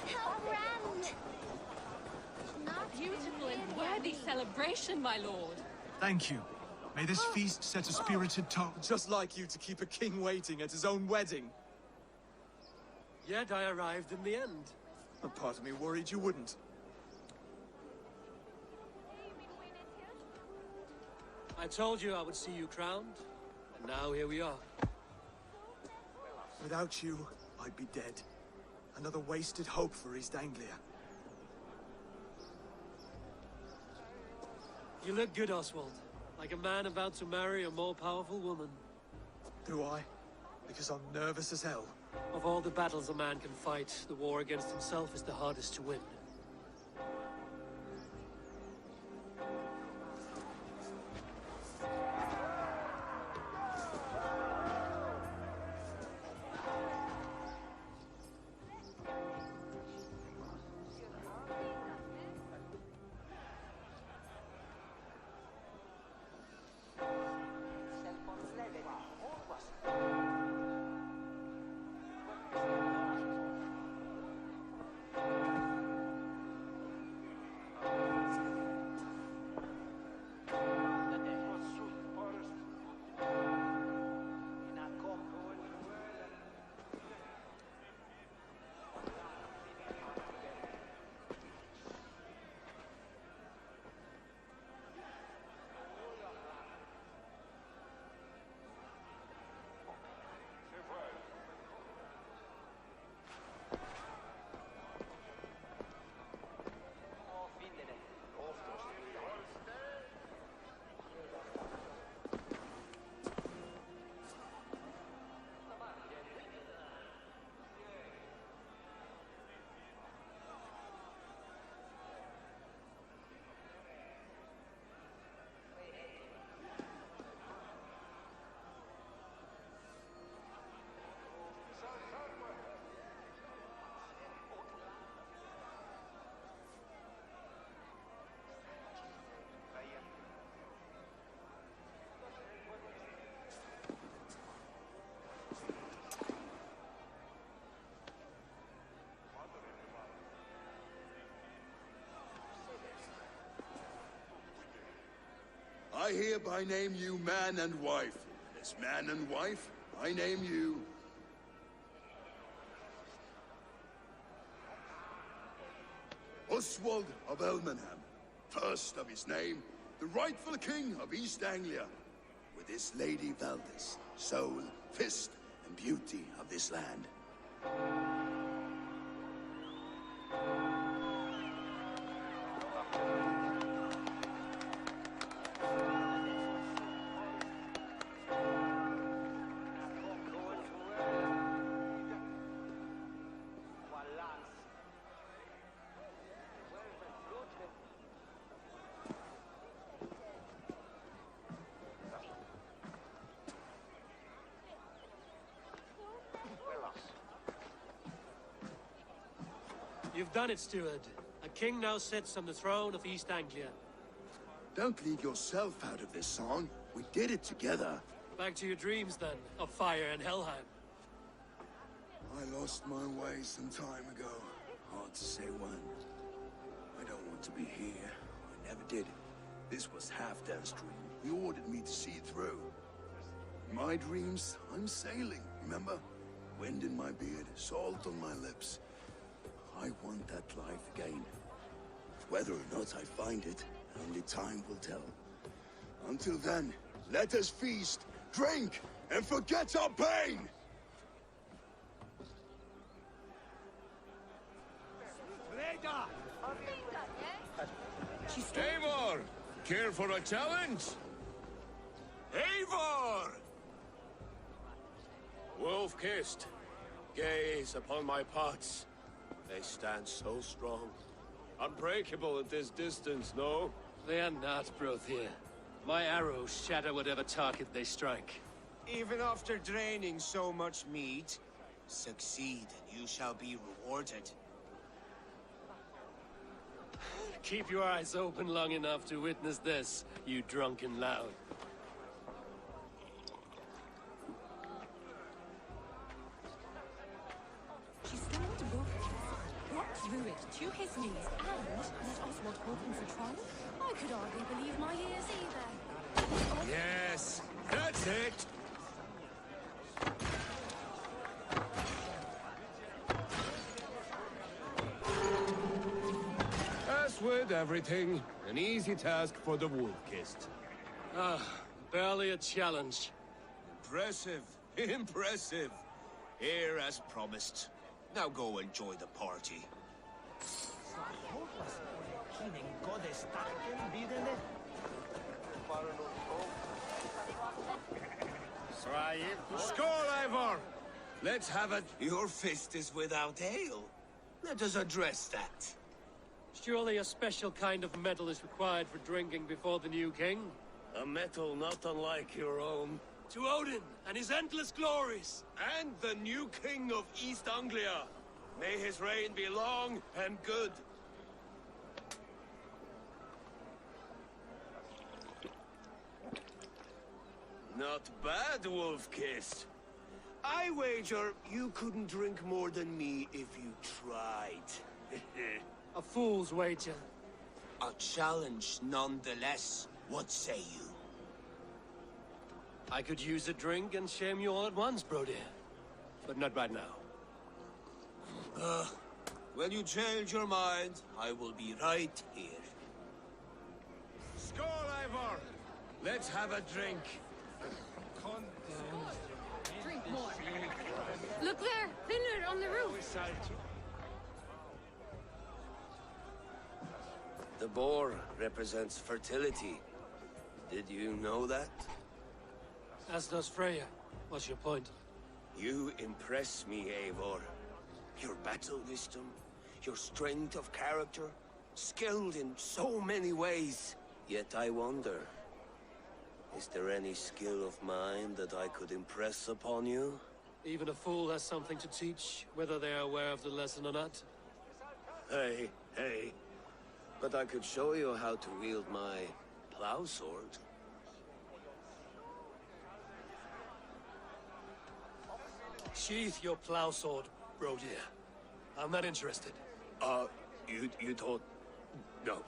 How grand! Beautiful and worthy celebration, my lord. Thank you. May this feast set a spirited tone. Just like you to keep a king waiting at his own wedding. Yet I arrived in the end. A part of me worried you wouldn't. I told you I would see you crowned, and now here we are. Without you, I'd be dead. Another wasted hope for East Anglia. You look good, Oswald. Like a man about to marry a more powerful woman. Do I? Because I'm nervous as hell. Of all the battles a man can fight, the war against himself is the hardest to win. I hereby name you man and wife. As man and wife, I name you... Oswald of Elmenham, first of his name, the rightful king of East Anglia, with his lady Valdis, soul, fist, and beauty of this land. You've done it, steward. A king now sits on the throne of East Anglia. Don't leave yourself out of this song. We did it together. Back to your dreams, then, of fire and Helheim. I lost my way some time ago. Hard to say when. I don't want to be here. I never did. This was Halfdan's dream. He ordered me to see it through. In my dreams, I'm sailing, remember? Wind in my beard, salt on my lips. I want that life again. Whether or not I find it, only time will tell. Until then, let us feast, drink, and forget our pain! Eivor! Care for a challenge? Eivor! Wolf-kissed, gaze upon my pots. They stand so strong. Unbreakable at this distance, no? They are not, Brother. My arrows shatter whatever target they strike. Even after draining so much meat, succeed and you shall be rewarded. Keep your eyes open long enough to witness this, you drunken lout. She stormed Brooke, rocked through it to his knees, and let Oswald hold him for trial. I could hardly believe my ears either. Yes, that's it! As with everything, an easy task for the wolf-kissed. Ah, barely a challenge. Impressive, impressive. Here as promised. Now go enjoy the party. Skål, Eivor! Let's have it. Your fist is without ale. Let us address that. Surely a special kind of metal is required for drinking before the new king? A metal not unlike your own. To Odin and his endless glories! And the new king of East Anglia. May his reign be long and good. Not bad, Wolf-kissed. I wager you couldn't drink more than me if you tried. A fool's wager. A challenge nonetheless. What say you? I could use a drink and shame you all at once, Brody. But not right now. When you change your mind, I will be right here. Skål, Eivor! Let's have a drink. Drink more. Look there, thinner on the roof. The boar represents fertility. Did you know that? As does Freya. What's your point? You impress me, Eivor. Your battle wisdom, your strength of character, skilled in so many ways. Yet I wonder, is there any skill of mine that I could impress upon you? Even a fool has something to teach, whether they are aware of the lesson or not. Hey. But I could show you how to wield my plow sword. Sheath your plow sword, Brody. I'm not interested. You thought... No.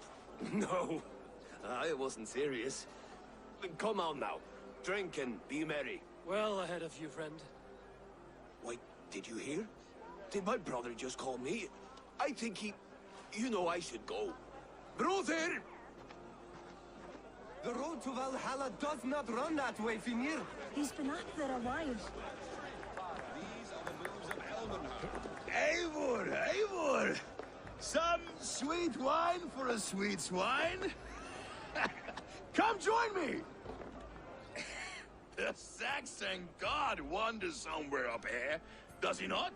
No. I wasn't serious. Come on now. Drink and be merry. Well ahead of you, friend. Wait, did you hear? Did my brother just call me? I think he... You know I should go. Brother! The road to Valhalla does not run that way, Finir. He's been up there a while. Eivor! Some sweet wine for a sweet swine? Come join me! The Saxon god wanders somewhere up here, does he not?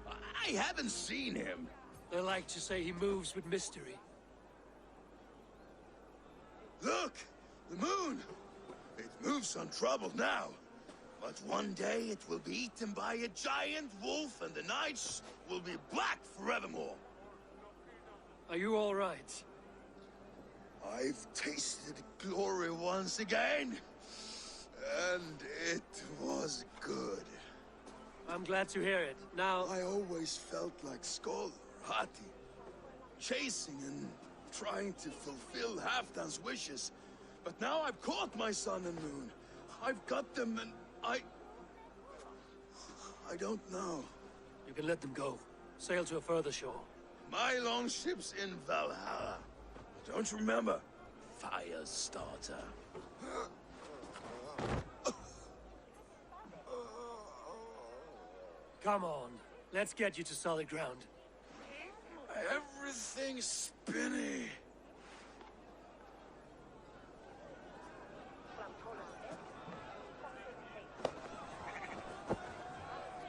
I haven't seen him. They like to say he moves with mystery. Look! The moon! It moves untroubled now. But one day it will be eaten by a giant wolf and the nights will be black forevermore. Are you all right? I've tasted glory once again. And it was good. I'm glad to hear it. Now... I always felt like Skoll, Hati. Chasing and trying to fulfill Halfdan's wishes. But now I've caught my sun and moon. I've got them and I don't know. You can let them go. Sail to a further shore. My longship's in Valhalla. Don't you remember? Firestarter. Come on. Let's get you to solid ground. Everything's spinny.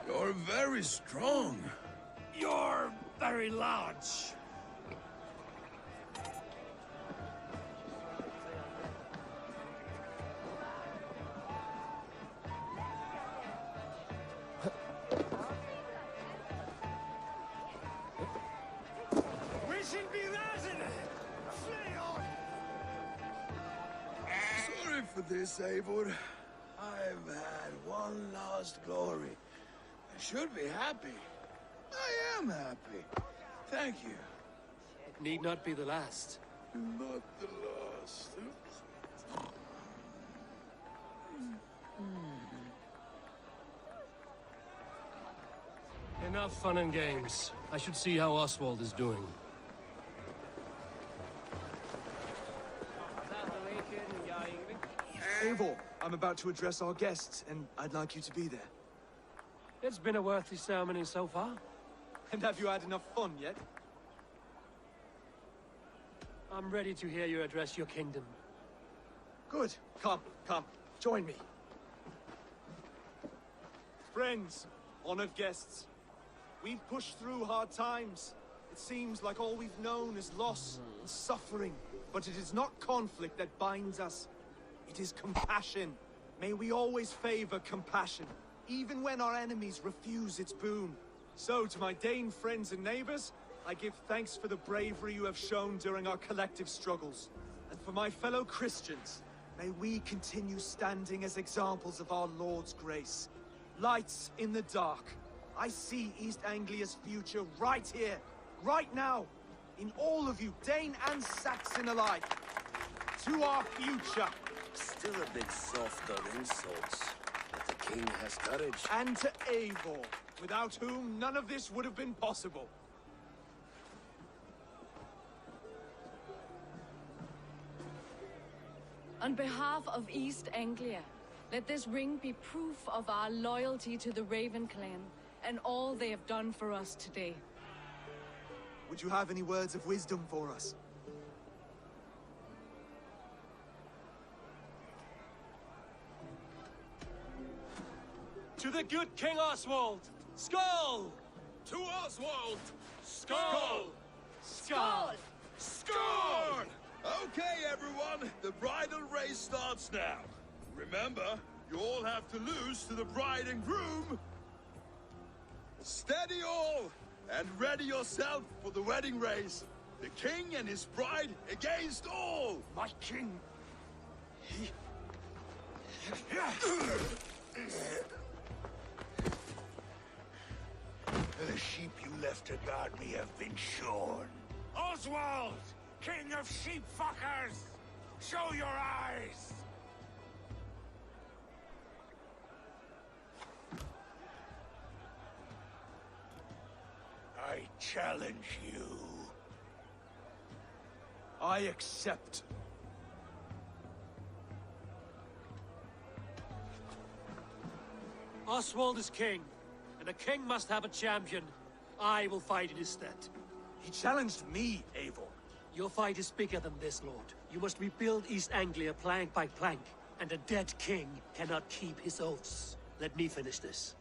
You're very strong. You're very large. Sorry for this, Eivor. I've had one lost glory. I should be happy. I am happy. Thank you. It need not be the last. Not the last. Enough fun and games. I should see how Oswald is doing. Eivor, I'm about to address our guests, and I'd like you to be there. It's been a worthy ceremony so far. And have you had enough fun yet? I'm ready to hear you address your kingdom. Good. Come, join me. Friends, honored guests, we've pushed through hard times. It seems like all we've known is loss and suffering. But it is not conflict that binds us. It is compassion. May we always favor compassion, even when our enemies refuse its boon. So, to my Dane friends and neighbors, I give thanks for the bravery you have shown during our collective struggles. And for my fellow Christians, may we continue standing as examples of our Lord's grace. Lights in the dark. I see East Anglia's future right here, right now, in all of you, Dane and Saxon alike. To our future. Still a bit soft on insults, but the king has courage. And to Eivor, without whom none of this would have been possible. On behalf of East Anglia, let this ring be proof of our loyalty to the Raven clan and all they have done for us today. Would you have any words of wisdom for us? To the good King Oswald! Skull! To Oswald! Skull! Skull! Score! Okay, everyone, the bridal race starts now. Remember, you all have to lose to the bride and groom. Steady all, and ready yourself for the wedding race. The king and his bride against all. My king! The sheep you left to guard me have been shorn. Oswald! King of sheep fuckers! Show your eyes! I challenge you. I accept. Oswald is king, and a king must have a champion. I will fight in his stead. He challenged me, Eivor. Your fight is bigger than this, Lord. You must rebuild East Anglia plank by plank, and a dead king cannot keep his oaths. Let me finish this.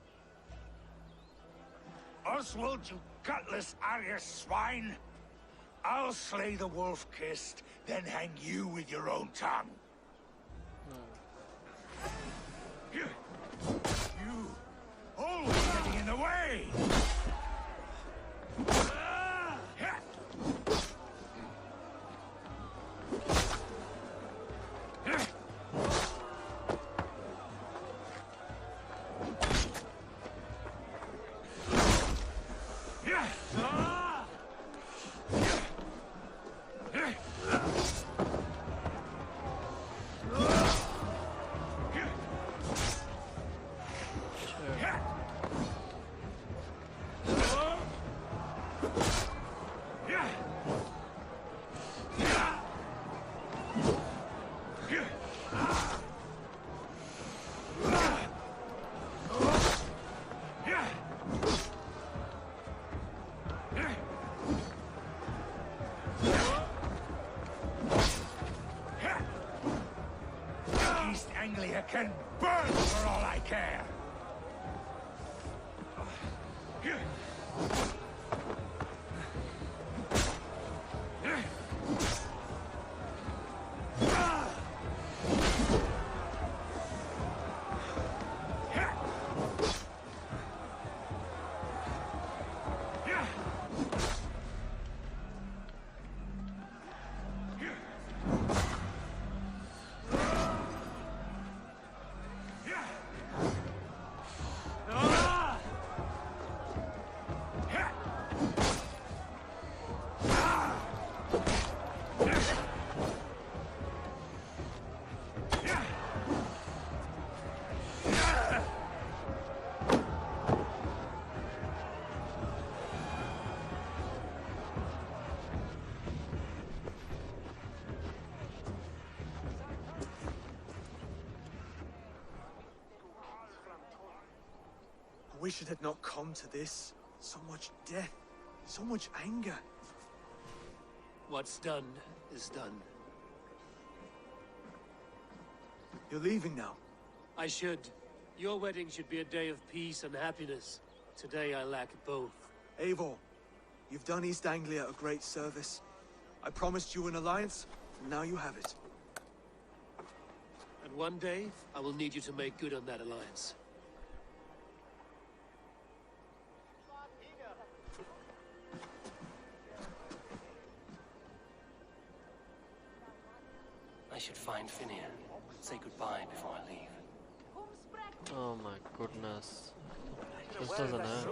Oswald, you gutless Arya swine! I'll slay the wolf-kissed, then hang you with your own tongue. You always getting in the way! Anglia can burn for all I care! I wish it had not come to this. So much death, so much anger. What's done is done. You're leaving now. I should. Your wedding should be a day of peace and happiness. Today I lack both. Eivor, you've done East Anglia a great service. I promised you an alliance, and now you have it. And one day, I will need you to make good on that alliance. I should find Finir. Say goodbye before I leave. Oh my goodness. This doesn't end.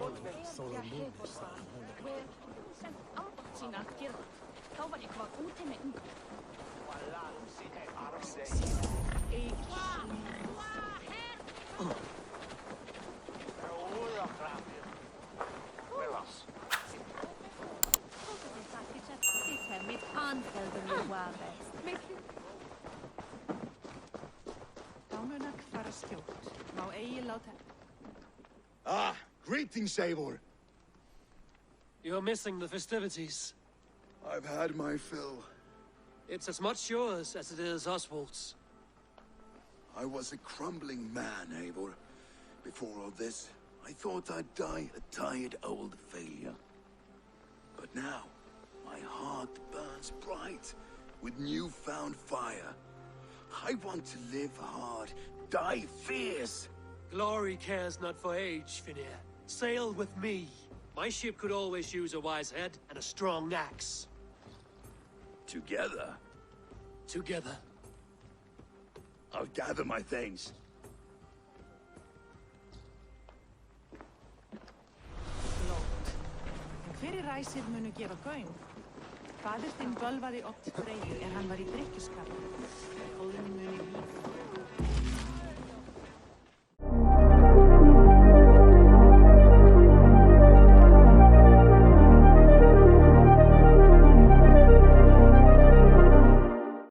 Ah, greetings, Eivor. You're missing the festivities. I've had my fill. It's as much yours as it is Oswald's. I was a crumbling man, Eivor. Before all this, I thought I'd die a tired old failure. But now, my heart burns bright with newfound fire. I want to live hard, die fierce. Glory cares not for age, Finir. Sail with me. My ship could always use a wise head and a strong axe. Together? Together. I'll gather my things. Fyrir ræsir munu gefa gaum. Faðir þinn bölvaði oft Freyju hann var í drykkjuskap. Góðum muni líf.